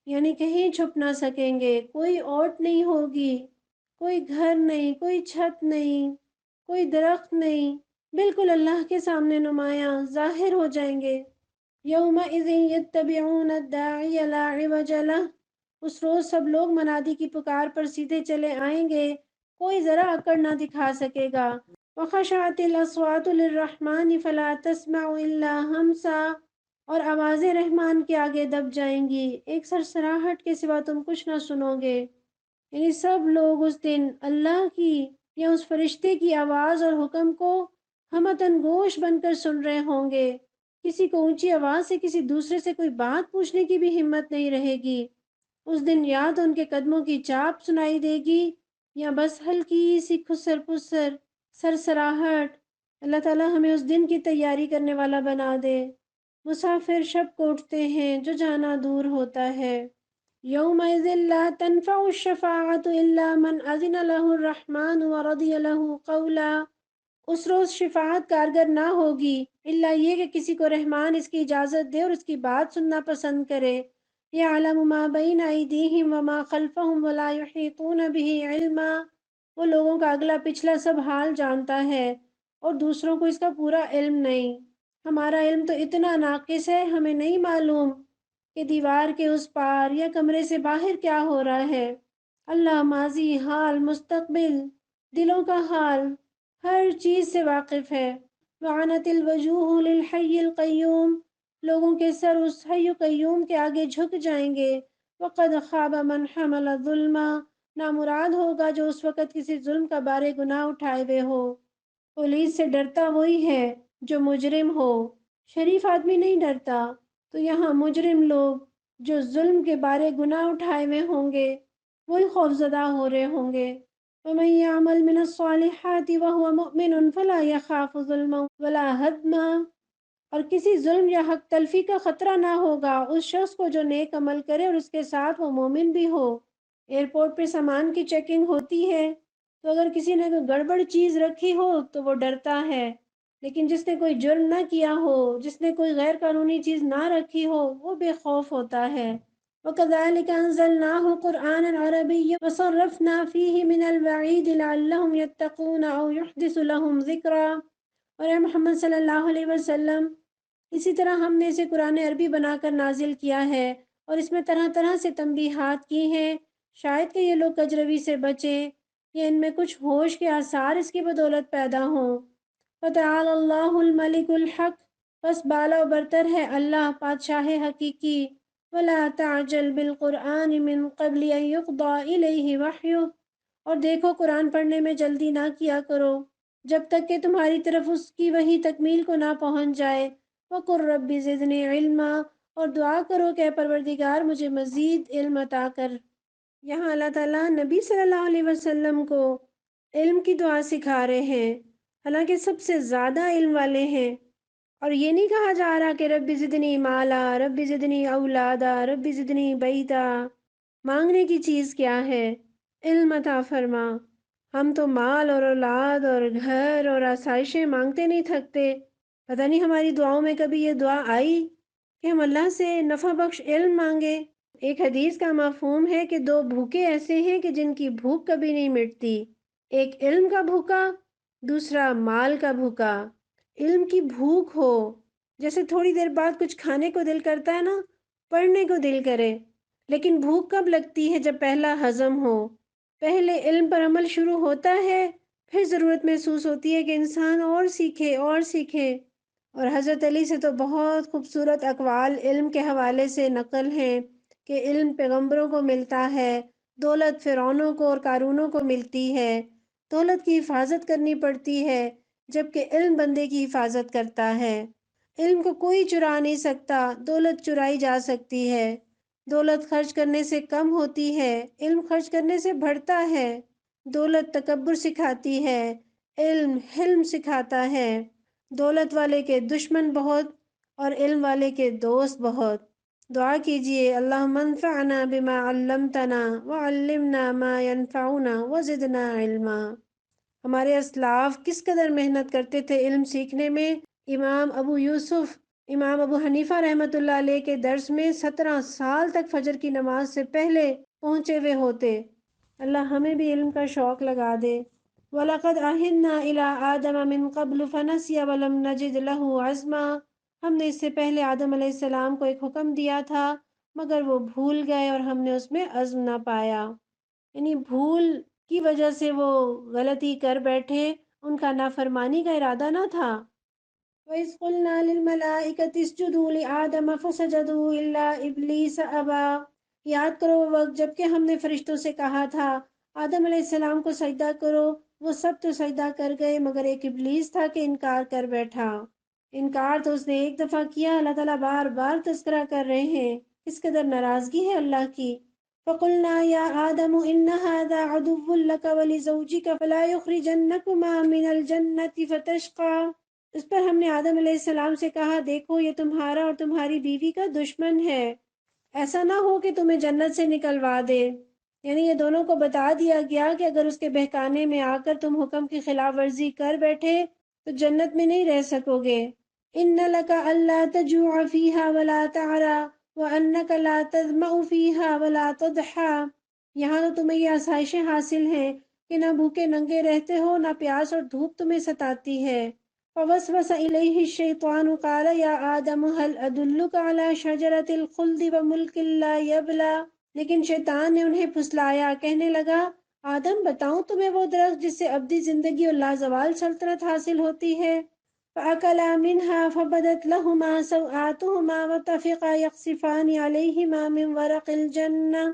یعنی کہیں چھپ نہ سکیں گے، کوئی اوٹ نہیں ہوگی، کوئی گھر نہیں، کوئی چھت نہیں، کوئی درخت نہیں، بالکل اللہ کے سامنے نمایاں ظاہر ہو جائیں گے۔ یومئذ یتبعون الداعی لا عوج لہ، اس روز سب لوگ منادی کی پکار پر سیدھے چلے آئیں گے، کوئی ذرا اکڑ نہ دکھا سکے گا۔ وَخَشَعَتِ الْأَصْوَاتُ لِلرَّحْمَنِ فَلَا تَسْمَعُ إِلَّا ہَمْسًا، اور آوازیں رحمان کے آگے دب جائیں گی، ایک سرسراہٹ کے سوا تم کچھ نہ سنو گے۔ یعنی سب لوگ اس دن اللہ کی یا اس فرشتے کی آواز اور حکم کو ہمتن گوش بن کر سن رہے ہوں گے، کسی کو اونچی آواز سے کسی دوسرے سے کوئی بات پوچھنے کی بھی ہمت نہیں رہے گی۔ اس دن یا تو ان کے قدموں کی چاپ سنائی دے گی یا بس ہلکی سی خسر پسر سرسراہٹ۔ اللہ تعالی ہمیں اس دن کی تیاری کرنے والا بنا دے۔ مسافر شب کو اٹھتے ہیں جو جانا دور ہوتا ہے۔ یومئذ لا تنفع الشفاعة الا من اذن له الرحمن ورضی له قولا، اس روز شفاعت کارگر نہ ہوگی الا یہ کہ کسی کو رحمان اس کی اجازت دے اور اس کی بات سننا پسند کرے۔ یعلم ما بین ایدیہم وما خلفہم ولا یحیطون به علما، وہ لوگوں کا اگلا پچھلا سب حال جانتا ہے اور دوسروں کو اس کا پورا علم نہیں۔ ہمارا علم تو اتنا ناقص ہے، ہمیں نہیں معلوم کہ دیوار کے اس پار یا کمرے سے باہر کیا ہو رہا ہے۔ اللہ ماضی، حال، مستقبل، دلوں کا حال، ہر چیز سے واقف ہے۔ وعنت الوجوہ للحی القیوم، لوگوں کے سر اس حی قیوم کے آگے جھک جائیں گے۔ وقد خاب من حمل ظلما، نامراد ہوگا جو اس وقت کسی ظلم کا بار گناہ اٹھائے ہوئے ہو۔ پولیس سے ڈرتا وہی ہے جو مجرم ہو، شریف آدمی نہیں ڈرتا، تو یہاں مجرم لوگ جو ظلم کے بارے گناہ اٹھائے ہوئے ہوں گے وہی خوفزدہ ہو رہے ہوں گے۔ وَمَن يَعْمَلْ مِنَ الصَّالِحَاتِ وَهُوَ مُؤْمِنٌ فَلَا يَخَافُ ظُلْمًا وَلَا هَضْمًا، اور کسی ظلم یا حق تلفی کا خطرہ نہ ہوگا اس شخص کو جو نیک عمل کرے اور اس کے ساتھ وہ مومن بھی ہو۔ ایئرپورٹ پہ سامان کی چیکنگ ہوتی ہے، تو اگر کسی نے کوئی گڑبڑ چیز رکھی ہو تو وہ ڈرتا ہے، لیکن جس نے کوئی جرم نہ کیا ہو، جس نے کوئی غیر قانونی چیز نہ رکھی ہو، وہ بے خوف ہوتا ہے۔ وَكَذَلِكَ أَنزَلْنَاهُ قُرْآنًا عَرَبِيًّا وَصَرَّفْنَا فِيهِ مِنَ الْوَعِيدِ لَعَلَّهُمْ يَتَّقُونَ أَوْ يُحْدِثُ لَهُمْ ذِكْرًا۔ اور اے محمد صلی اللہ علیہ وسلم، اسی طرح ہم نے اسے قرآن عربی بنا کر نازل کیا ہے، اور اس میں طرح طرح سے تنبیہات کی ہیں، شاید کہ یہ لوگ کجروی سے بچیں، یا ان میں کچھ ہوش کے آثار اس کی بدولت پیدا ہوں۔ فَتَعَالَى اللَّهُ الْمَلِكُ الْحَقُّ، بس بالا و برتر ہے اللہ بادشاہ حقیقی۔ وَلَا تَعْجَلْ بِالْقُرْآنِ مِنْ قَبْلِ أَنْ يُقْضَى إِلَيْهِ وَحْيُهُ، اور دیکھو قرآن پڑھنے میں جلدی نہ کیا کرو جب تک کہ تمہاری طرف اس کی وحی تکمیل کو نہ پہنچ جائے۔ وَقُلْ رَبِّ زِدْنِی عِلْمًا، اور دعا کرو کہ اے پروردگار مجھے مزید علم عطا کر۔ یہاں اللہ تعالیٰ نبی صلی اللہ علیہ وسلم کو علم کی دعا سکھا رہے ہیں، حالانکہ سب سے زیادہ علم والے ہیں، اور یہ نہیں کہا جا رہا کہ رب زدنی مالا، رب زدنی اولادا، رب زدنی بیتا۔ مانگنے کی چیز کیا ہے؟ علم عطا فرما۔ ہم تو مال اور اولاد اور گھر اور آسائشیں مانگتے نہیں تھکتے، پتہ نہیں ہماری دعاؤں میں کبھی یہ دعا آئی کہ ہم اللہ سے نفع بخش علم مانگے۔ ایک حدیث کا مفہوم ہے کہ دو بھوکے ایسے ہیں کہ جن کی بھوک کبھی نہیں مٹتی، ایک علم کا بھوکا، دوسرا مال کا بھوکا۔ علم کی بھوک ہو، جیسے تھوڑی دیر بعد کچھ کھانے کو دل کرتا ہے نا، پڑھنے کو دل کرے، لیکن بھوک کب لگتی ہے؟ جب پہلا ہضم ہو، پہلے علم پر عمل شروع ہوتا ہے، پھر ضرورت محسوس ہوتی ہے کہ انسان اور سیکھے اور سیکھے۔ اور حضرت علی سے تو بہت خوبصورت اقوال علم کے حوالے سے نقل ہیں کہ علم پیغمبروں کو ملتا ہے، دولت فرعونوں کو اور قارونوں کو ملتی ہے۔ دولت کی حفاظت کرنی پڑتی ہے، جبکہ علم بندے کی حفاظت کرتا ہے۔ علم کو کوئی چرا نہیں سکتا، دولت چرائی جا سکتی ہے۔ دولت خرچ کرنے سے کم ہوتی ہے، علم خرچ کرنے سے بڑھتا ہے۔ دولت تکبر سکھاتی ہے، علم حلم سکھاتا ہے۔ دولت والے کے دشمن بہت اور علم والے کے دوست بہت۔ دعا کیجئے اللہم انفعنا بما علمتنا وعلمنا ما ينفعنا وزدنا علما۔ ہمارے اسلاف کس قدر محنت کرتے تھے علم سیکھنے میں۔ امام ابو یوسف، امام ابو حنیفہ رحمۃ اللہ علیہ کے درس میں 17 سال تک فجر کی نماز سے پہلے پہنچے ہوئے ہوتے۔ اللہ ہمیں بھی علم کا شوق لگا دے۔ وَلَقَدْ عَهِدْنَا إِلَىٰ آدَمَ مِن قَبْلُ فَنَسِيَ وَلَمْ نَجِدْ لَهُ عَزْمًا، ہم نے اس سے پہلے آدم علیہ السلام کو ایک حکم دیا تھا، مگر وہ بھول گئے اور ہم نے اس میں عزم نہ پایا، یعنی بھول کی وجہ سے وہ غلطی کر بیٹھے، ان کا نافرمانی کا ارادہ نہ تھا۔ وَإِذْ قُلْنَا لِلْمَلَائِكَةِ اسْجُدُوا لِآدَمَ فَسَجَدُوا إِلَّا إِبْلِيسَ أَبَىٰ، یاد کرو وہ وقت جب کہ ہم نے فرشتوں سے کہا تھا آدم علیہ السلام کو سجدہ کرو، وہ سب تو سجدہ کر گئے مگر ایک ابلیس تھا کہ انکار کر بیٹھا۔ انکار تو اس نے ایک دفعہ کیا، اللہ تعالیٰ بار بار تذکرہ کر رہے ہیں کس قدر ناراضگی ہے اللہ کی۔ فَقُلْنَا يَا آدَمُ إِنَّ هَٰذَا عَدُوٌّ لَّكَ وَلِزَوْجِكَ فَلَا يُخْرِجَنَّكُمَا مِنَ الْجَنَّةِ فَتَشْقَىٰ، اس پر ہم نے آدم علیہ السلام سے کہا دیکھو یہ تمہارا اور تمہاری بیوی کا دشمن ہے، ایسا نہ ہو کہ تمہیں جنت سے نکلوا دے۔ یعنی یہ دونوں کو بتا دیا گیا کہ اگر اس کے بہکانے میں آ کر تم حکم کی خلاف ورزی کر بیٹھے تو جنت میں نہیں رہ سکو گے۔ إِنَّ لَكَ أَلَّا تَجُوعَ فِيهَا وَلَا تَعْرَىٰ وَأَنَّكَ لَا تَظْمَأُ فِيهَا وَلَا تَضْحَىٰ، یہاں تو تمہیں یہ آسائشیں حاصل ہیں کہ نہ بھوکے ننگے رہتے ہو، نہ پیاس اور دھوپ تمہیں ستاتی ہے۔ فَوَسْوَسَ إِلَيْهِ الشَّيْطَانُ قَالَ يَا آدَمُ هَلْ أَدُلُّكَ عَلَىٰ شَجَرَةِ الْخُلْدِ وَمُلْكٍ لَا يَبْلَىٰ، لیکن شیطان نے انہیں پھسلایا، کہنے لگا آدم بتاؤں تمہیں وہ درخت جس سے ابدی زندگی اور لازوال سلطنت حاصل ہوتی ہے؟ فَأَكَلَا مِنْهَا فَبَدَتْ لَهُمَا سَوْآتُهُمَا وَطَفِقَا يَخْصِفَانِ عَلَيْهِمَا مِنْ وَرَقِ الْجَنَّةِ،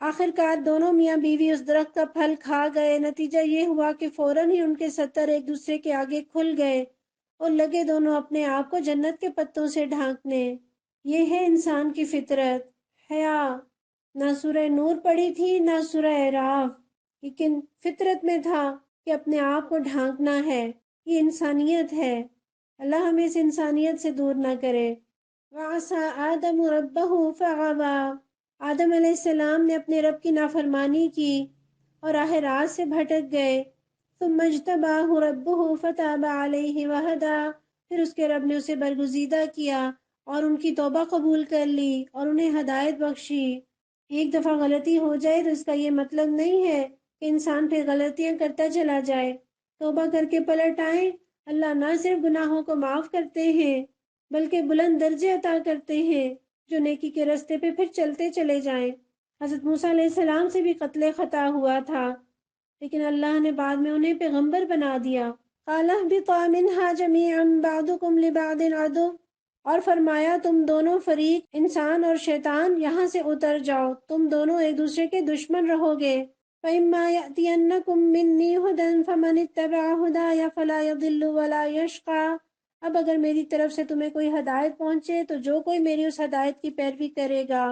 آخرکار دونوں میاں بیوی اس درخت کا پھل کھا گئے، نتیجہ یہ ہوا کہ فوراً ہی ان کے ستر ایک دوسرے کے آگے کھل گئے اور لگے دونوں اپنے آپ کو جنت کے پتوں سے ڈھانکنے۔ یہ ہے انسان کی فطرت، حیا۔ نہ سورہ نور پڑھی تھی نہ سورہ اعراف، لیکن فطرت میں تھا کہ اپنے آپ کو ڈھانکنا ہے، یہ انسانیت ہے۔ اللہ ہمیں اس انسانیت سے دور نہ کرے۔ وَعَصَىٰ آدَمُ رَبَّهُ فَغَوَىٰ، آدم علیہ السلام نے اپنے رب کی نافرمانی کی اور راہ راست سے بھٹک گئے۔ ثم اجتباہ ربہ فتاب علیہ وہدی، پھر اس کے رب نے اسے برگزیدہ کیا اور ان کی توبہ قبول کر لی اور انہیں ہدایت بخشی۔ ایک دفعہ غلطی ہو جائے تو اس کا یہ مطلب نہیں ہے کہ انسان پھر غلطیاں کرتا چلا جائے۔ توبہ کر کے پلٹ آئیں، اللہ نہ صرف گناہوں کو معاف کرتے ہیں بلکہ بلند درجے عطا کرتے ہیں جو نیکی کے راستے پہ پھر چلتے چلے جائیں۔ حضرت موسیٰ علیہ السلام سے بھی قتل خطا ہوا تھا، لیکن اللہ نے بعد میں انہیں پیغمبر بنا دیا۔ قَالَ اهْبِطَا مِنْهَا جَمِيعًا بَعْضُكُمْ لِبَعْضٍ عَدُوٌّ، اور فرمایا تم دونوں فریق انسان اور شیطان یہاں سے اتر جاؤ، تم دونوں ایک دوسرے کے دشمن رہو گے۔ فَإِمَّا يَأْتِيَنَّكُم مِّنِّي هُدًى فَمَنِ اتَّبَعَ هُدَايَ فَلَا يَضِلُّ وَلَا يَشْقَىٰ، اب اگر میری طرف سے تمہیں کوئی ہدایت پہنچے تو جو کوئی میری اس ہدایت کی پیروی کرے گا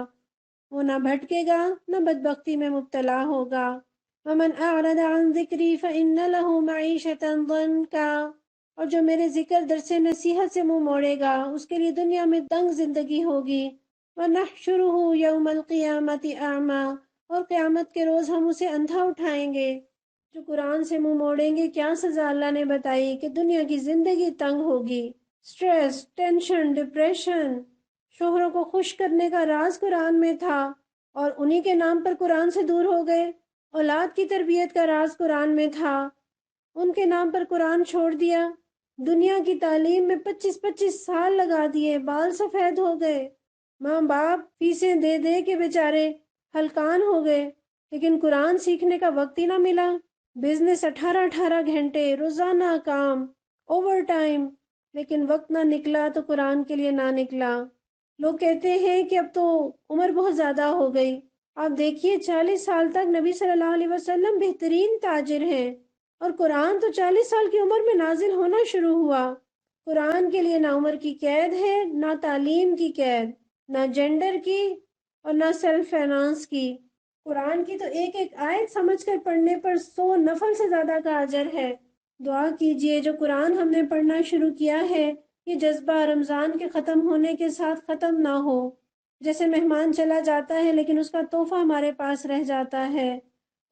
وہ نہ بھٹکے گا نہ بدبختی میں مبتلا ہوگا۔ وَمَنْ أَعْرَضَ عَنْ ذِكْرِي فَإِنَّ لَهُ مَعِيشَةً ضَنكًا، اور جو میرے ذکر درس نصیحت سے منہ موڑے گا اس کے لیے دنیا میں تنگ زندگی ہوگی۔ وَنَحْشُرُهُ يَوْمَ الْقِيَامَةِ أَعْمَىٰ، اور قیامت کے روز ہم اسے اندھا اٹھائیں گے۔ جو قرآن سے منہ موڑیں گے کیا سزا اللہ نے بتائی کہ دنیا کی زندگی تنگ ہوگی۔ سٹریس، ٹینشن، ڈپریشن، شوہروں کو خوش کرنے کا راز قرآن میں تھا اور انہی کے نام پر قرآن سے دور ہو گئے۔ اولاد کی تربیت کا راز قرآن میں تھا، ان کے نام پر قرآن چھوڑ دیا۔ دنیا کی تعلیم میں 25-25 سال لگا دیے، بال سفید ہو گئے۔ ماں باپ فیسیں دے دے کے بیچارے ہلکان ہو گئے، لیکن قرآن سیکھنے کا وقت ہی نہ ملا۔ بزنس 18 گھنٹے روزانہ کام، اوور ٹائم، لیکن وقت نہ نکلا تو قرآن کے لیے نہ نکلا۔ لوگ کہتے ہیں کہ اب تو عمر بہت زیادہ ہو گئی۔ آپ دیکھیے 40 سال تک نبی صلی اللہ علیہ وسلم بہترین تاجر ہیں، اور قرآن تو 40 سال کی عمر میں نازل ہونا شروع ہوا۔ قرآن کے لیے نہ عمر کی قید ہے، نہ تعلیم کی قید، نہ جینڈر کی اور نہ سیلف فائنانس کی۔ قرآن کی تو ایک ایک آیت سمجھ کر پڑھنے پر 100 نفل سے زیادہ کا اجر ہے۔ دعا کیجئے جو قرآن ہم نے پڑھنا شروع کیا ہے یہ جذبہ رمضان کے ختم ہونے کے ساتھ ختم نہ ہو۔ جیسے مہمان چلا جاتا ہے لیکن اس کا تحفہ ہمارے پاس رہ جاتا ہے،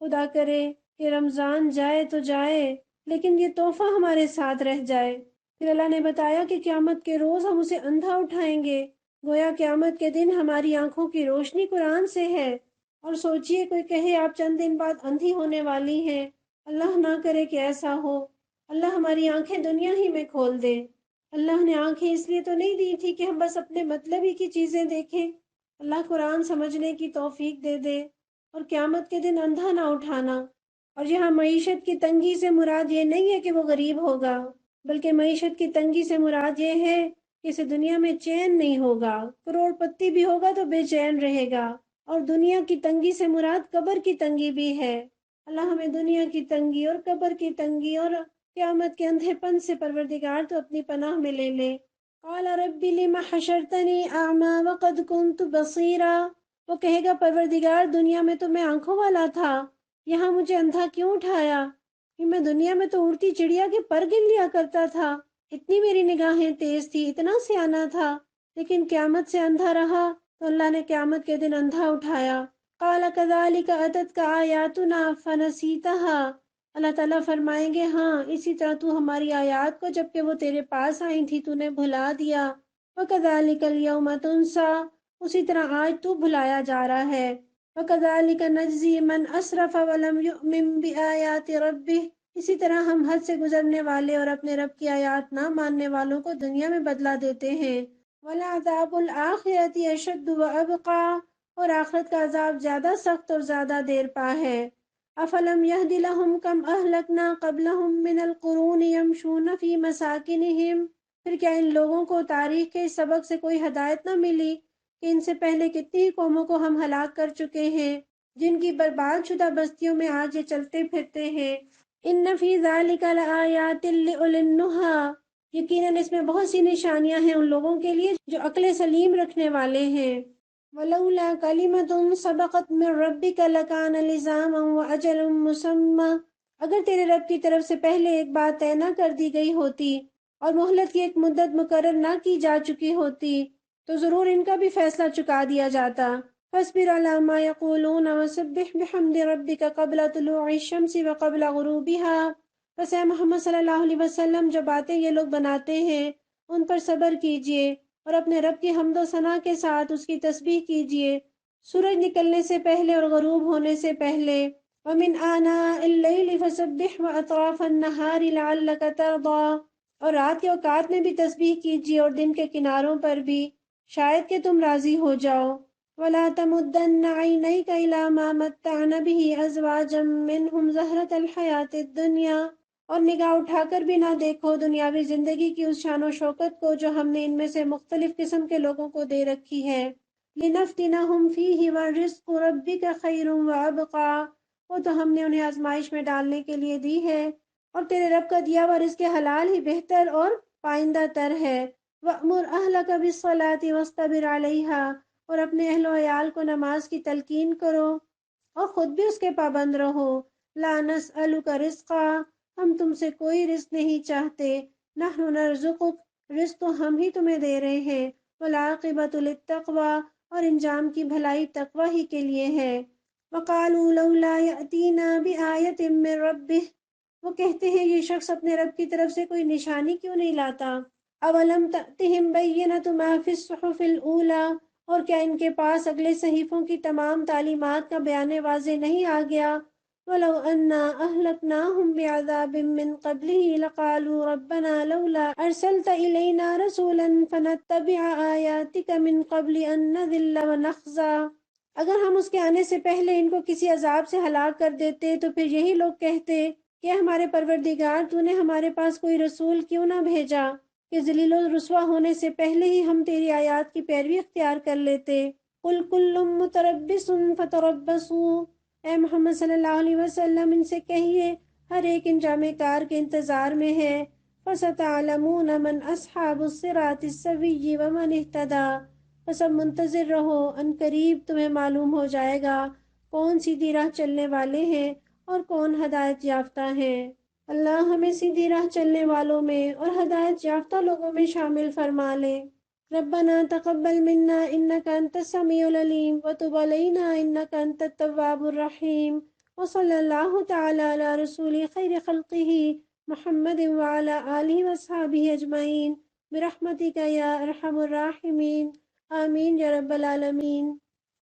خدا کرے کہ رمضان جائے تو جائے لیکن یہ تحفہ ہمارے ساتھ رہ جائے۔ پھر اللہ نے بتایا کہ قیامت کے روز ہم اسے اندھا اٹھائیں گے، گویا قیامت کے دن ہماری آنکھوں کی روشنی قرآن سے ہے۔ اور سوچئے کوئی کہے آپ چند دن بعد اندھی ہونے والی ہیں، اللہ نہ کرے کہ ایسا ہو۔ اللہ ہماری آنکھیں دنیا ہی میں کھول دے۔ اللہ نے آنکھیں اس لیے تو نہیں دی تھی کہ ہم بس اپنے مطلب ہی کی چیزیں دیکھیں۔ اللہ قرآن سمجھنے کی توفیق دے دے اور قیامت کے دن اندھا نہ اٹھانا۔ اور یہاں معیشت کی تنگی سے مراد یہ نہیں ہے کہ وہ غریب ہوگا، بلکہ معیشت کی تنگی سے مراد یہ ہے کہ اسے دنیا میں چین نہیں ہوگا، کروڑ پتی بھی ہوگا تو بے چین رہے گا۔ اور دنیا کی تنگی سے مراد قبر کی تنگی بھی ہے۔ اللہ ہمیں دنیا کی تنگی اور قبر کی تنگی اور قیامت کے اندھے پن سے پروردگار تو اپنی پناہ میں لے لے۔ قال رب لم حشرتنی اعمی وقد كنت بصیرا، وہ کہے گا پروردگار دنیا میں تو میں آنکھوں والا تھا، یہاں مجھے اندھا کیوں اٹھایا؟ کہ میں دنیا میں تو اڑتی چڑیا کے پر گن لیا کرتا تھا، اتنی میری نگاہیں تیز تھی، اتنا سیانا تھا، لیکن قیامت سے اندھا رہا تو اللہ نے قیامت کے دن اندھا اٹھایا۔ قال كذلك اتتك آیاتنا فنسیتها، اللہ تعالیٰ فرمائیں گے ہاں اسی طرح تو ہماری آیات کو جب کہ وہ تیرے پاس آئی تھی تو نے بھلا دیا۔ وَكَذَلِكَ الْيَوْمَ تُنْسَى، اسی طرح آج تو بھلایا جا رہا ہے۔ وَكَذَلِكَ نَجْزِي مَنْ أَسْرَفَ وَلَمْ يُؤْمِنْ بِآيَاتِ رَبِّهِ، اسی طرح ہم حد سے گزرنے والے اور اپنے رب کی آیات نہ ماننے والوں کو دنیا میں بدلہ دیتے ہیں۔ وَلَعَذَابُ الْآخِرَةِ أَشَدُّ وَأَبْقَىٰ، اور آخرت کا عذاب زیادہ سخت اور زیادہ دیر پا ہے۔ افلم یہد لہم کم اہلکنا قبلہم من القرون یمشون فی مساکنہم، پھر کیا ان لوگوں کو تاریخ کے اس سبق سے کوئی ہدایت نہ ملی کہ ان سے پہلے کتنی قوموں کو ہم ہلاک کر چکے ہیں جن کی برباد شدہ بستیوں میں آج یہ چلتے پھرتے ہیں۔ ان فی ذالک لآیات لأولی النہی، یقیناً اس میں بہت سی نشانیاں ہیں ان لوگوں کے لیے جو عقل سلیم رکھنے والے ہیں۔ وَلَوْلَا كَلِمَةٌ سَبَقَتْ مِنْ رَبِّكَ لَكَانَ لِزَامًا وَأَجَلٌ مُّسَمًّى، اگر تیرے رب کی طرف سے پہلے ایک بات طے نہ کر دی گئی ہوتی اور مہلت کی ایک مدت مقرر نہ کی جا چکی ہوتی تو ضرور ان کا بھی فیصلہ چکا دیا جاتا۔ فاصبر على ما يقولون وسبح بحمد ربك قبل طلوع الشمس وقبل غروبها۔ بس اے محمد صلی اللہ علیہ وسلم، جو باتیں یہ لوگ بناتے ہیں ان پر صبر کیجئے اور اپنے رب کی حمد و ثنا کے ساتھ اس کی تسبیح کیجئے، سورج نکلنے سے پہلے اور غروب ہونے سے پہلے۔ وَمِنْ آنَاءِ اللَّيْلِ فَسَبِّحْ وَأَطْرَافَ النَّهَارِ لَعَلَّكَ تَرْضَىٰ، اور رات کے اوقات میں بھی تسبیح کیجئے اور دن کے کناروں پر بھی، شاید کہ تم راضی ہو جاؤ۔ وَلَا تَمُدَّنَّ عَيْنَيْكَ إِلَىٰ مَا مَتَّعْنَا بِهِ أَزْوَاجًا مِّنْهُمْ زَهْرَةَ الْحَيَاةِ الدُّنْيَا، اور نگاہ اٹھا کر بھی نہ دیکھو دنیاوی زندگی کی اس شان و شوکت کو جو ہم نے ان میں سے مختلف قسم کے لوگوں کو دے رکھی ہے۔ لِنَفْتِنَهُمْ فِيهِ وَرِزْقُ رَبِّكَ خَيْرٌ وَأَبْقَىٰ، وہ تو ہم نے انہیں آزمائش میں ڈالنے کے لیے دی ہے، اور تیرے رب کا دیا ہوا رزق حلال ہی بہتر اور پائندہ تر ہے۔ وَأْمُرْ أَهْلَكَ بِالصَّلَاةِ وَاصْطَبِرْ عَلَيْهَا، اور اپنے اہل و عیال کو نماز کی تلقین کرو اور خود بھی اس کے پابند رہو۔ لا نسألک رزقا، ہم تم سے کوئی رزق نہیں چاہتے، نحن نرزقک، رزق تو ہم ہی تمہیں دے رہے ہیں۔ والعاقبۃ للتقوی، اور انجام کی بھلائی تقوی ہی کے لیے ہے۔ وقالوا لولا یأتینا بآیۃ من ربہ، وہ کہتے ہیں یہ شخص اپنے رب کی طرف سے کوئی نشانی کیوں نہیں لاتا۔ اولم تأتہم بینۃ ما فی الصحف الاولی، اور کیا ان کے پاس اگلے صحیفوں کی تمام تعلیمات کا بیان واضح نہیں آ گیا؟ وَلَوْ أَنَّا أَهْلَكْنَاهُمْ بِعَذَابٍ مِّن قَبْلِهِ لَقَالُوا رَبَّنَا لَوْلَا أَرْسَلْتَ إِلَيْنَا رَسُولًا فَنَتَّبِعَ آيَاتِكَ مِن قَبْلِ أَن نَّذِلَّ وَنَخْزَىٰ، اگر ہم اس کے آنے سے پہلے ان کو کسی عذاب سے ہلاک کر دیتے تو پھر یہی لوگ کہتے کہ ہمارے پروردگار، تو نے ہمارے پاس کوئی رسول کیوں نہ بھیجا کہ ذلیل و رسوا ہونے سے پہلے ہی ہم تیری آیات کی پیروی اختیار کر لیتے۔ قُلْ كُلٌّ مُّتَرَبِّصٌ فَتَرَبَّصُوا، اے محمد صلی اللہ علیہ وسلم ان سے کہیے ہر ایک انجام کار کے انتظار میں ہے۔ فَسَتَعْلَمُونَ مَنْ أَصْحَابُ الصِّرَاطِ السَّوِيِّ وَمَنِ اهْتَدَىٰ، بس اب منتظر رہو، ان قریب تمہیں معلوم ہو جائے گا کون سیدھی راہ چلنے والے ہیں اور کون ہدایت یافتہ ہیں۔ اللہ ہمیں سیدھی راہ چلنے والوں میں اور ہدایت یافتہ لوگوں میں شامل فرما لے۔ ربنا تقبل منا انك انت السميع العليم وتب علينا انك انت التواب الرحيم، وصلى الله تعالى على رسول خير خلقه محمد وعلى آله وصحبه اجمعين برحمتك يا ارحم الراحمين، آمین یا رب العالمین۔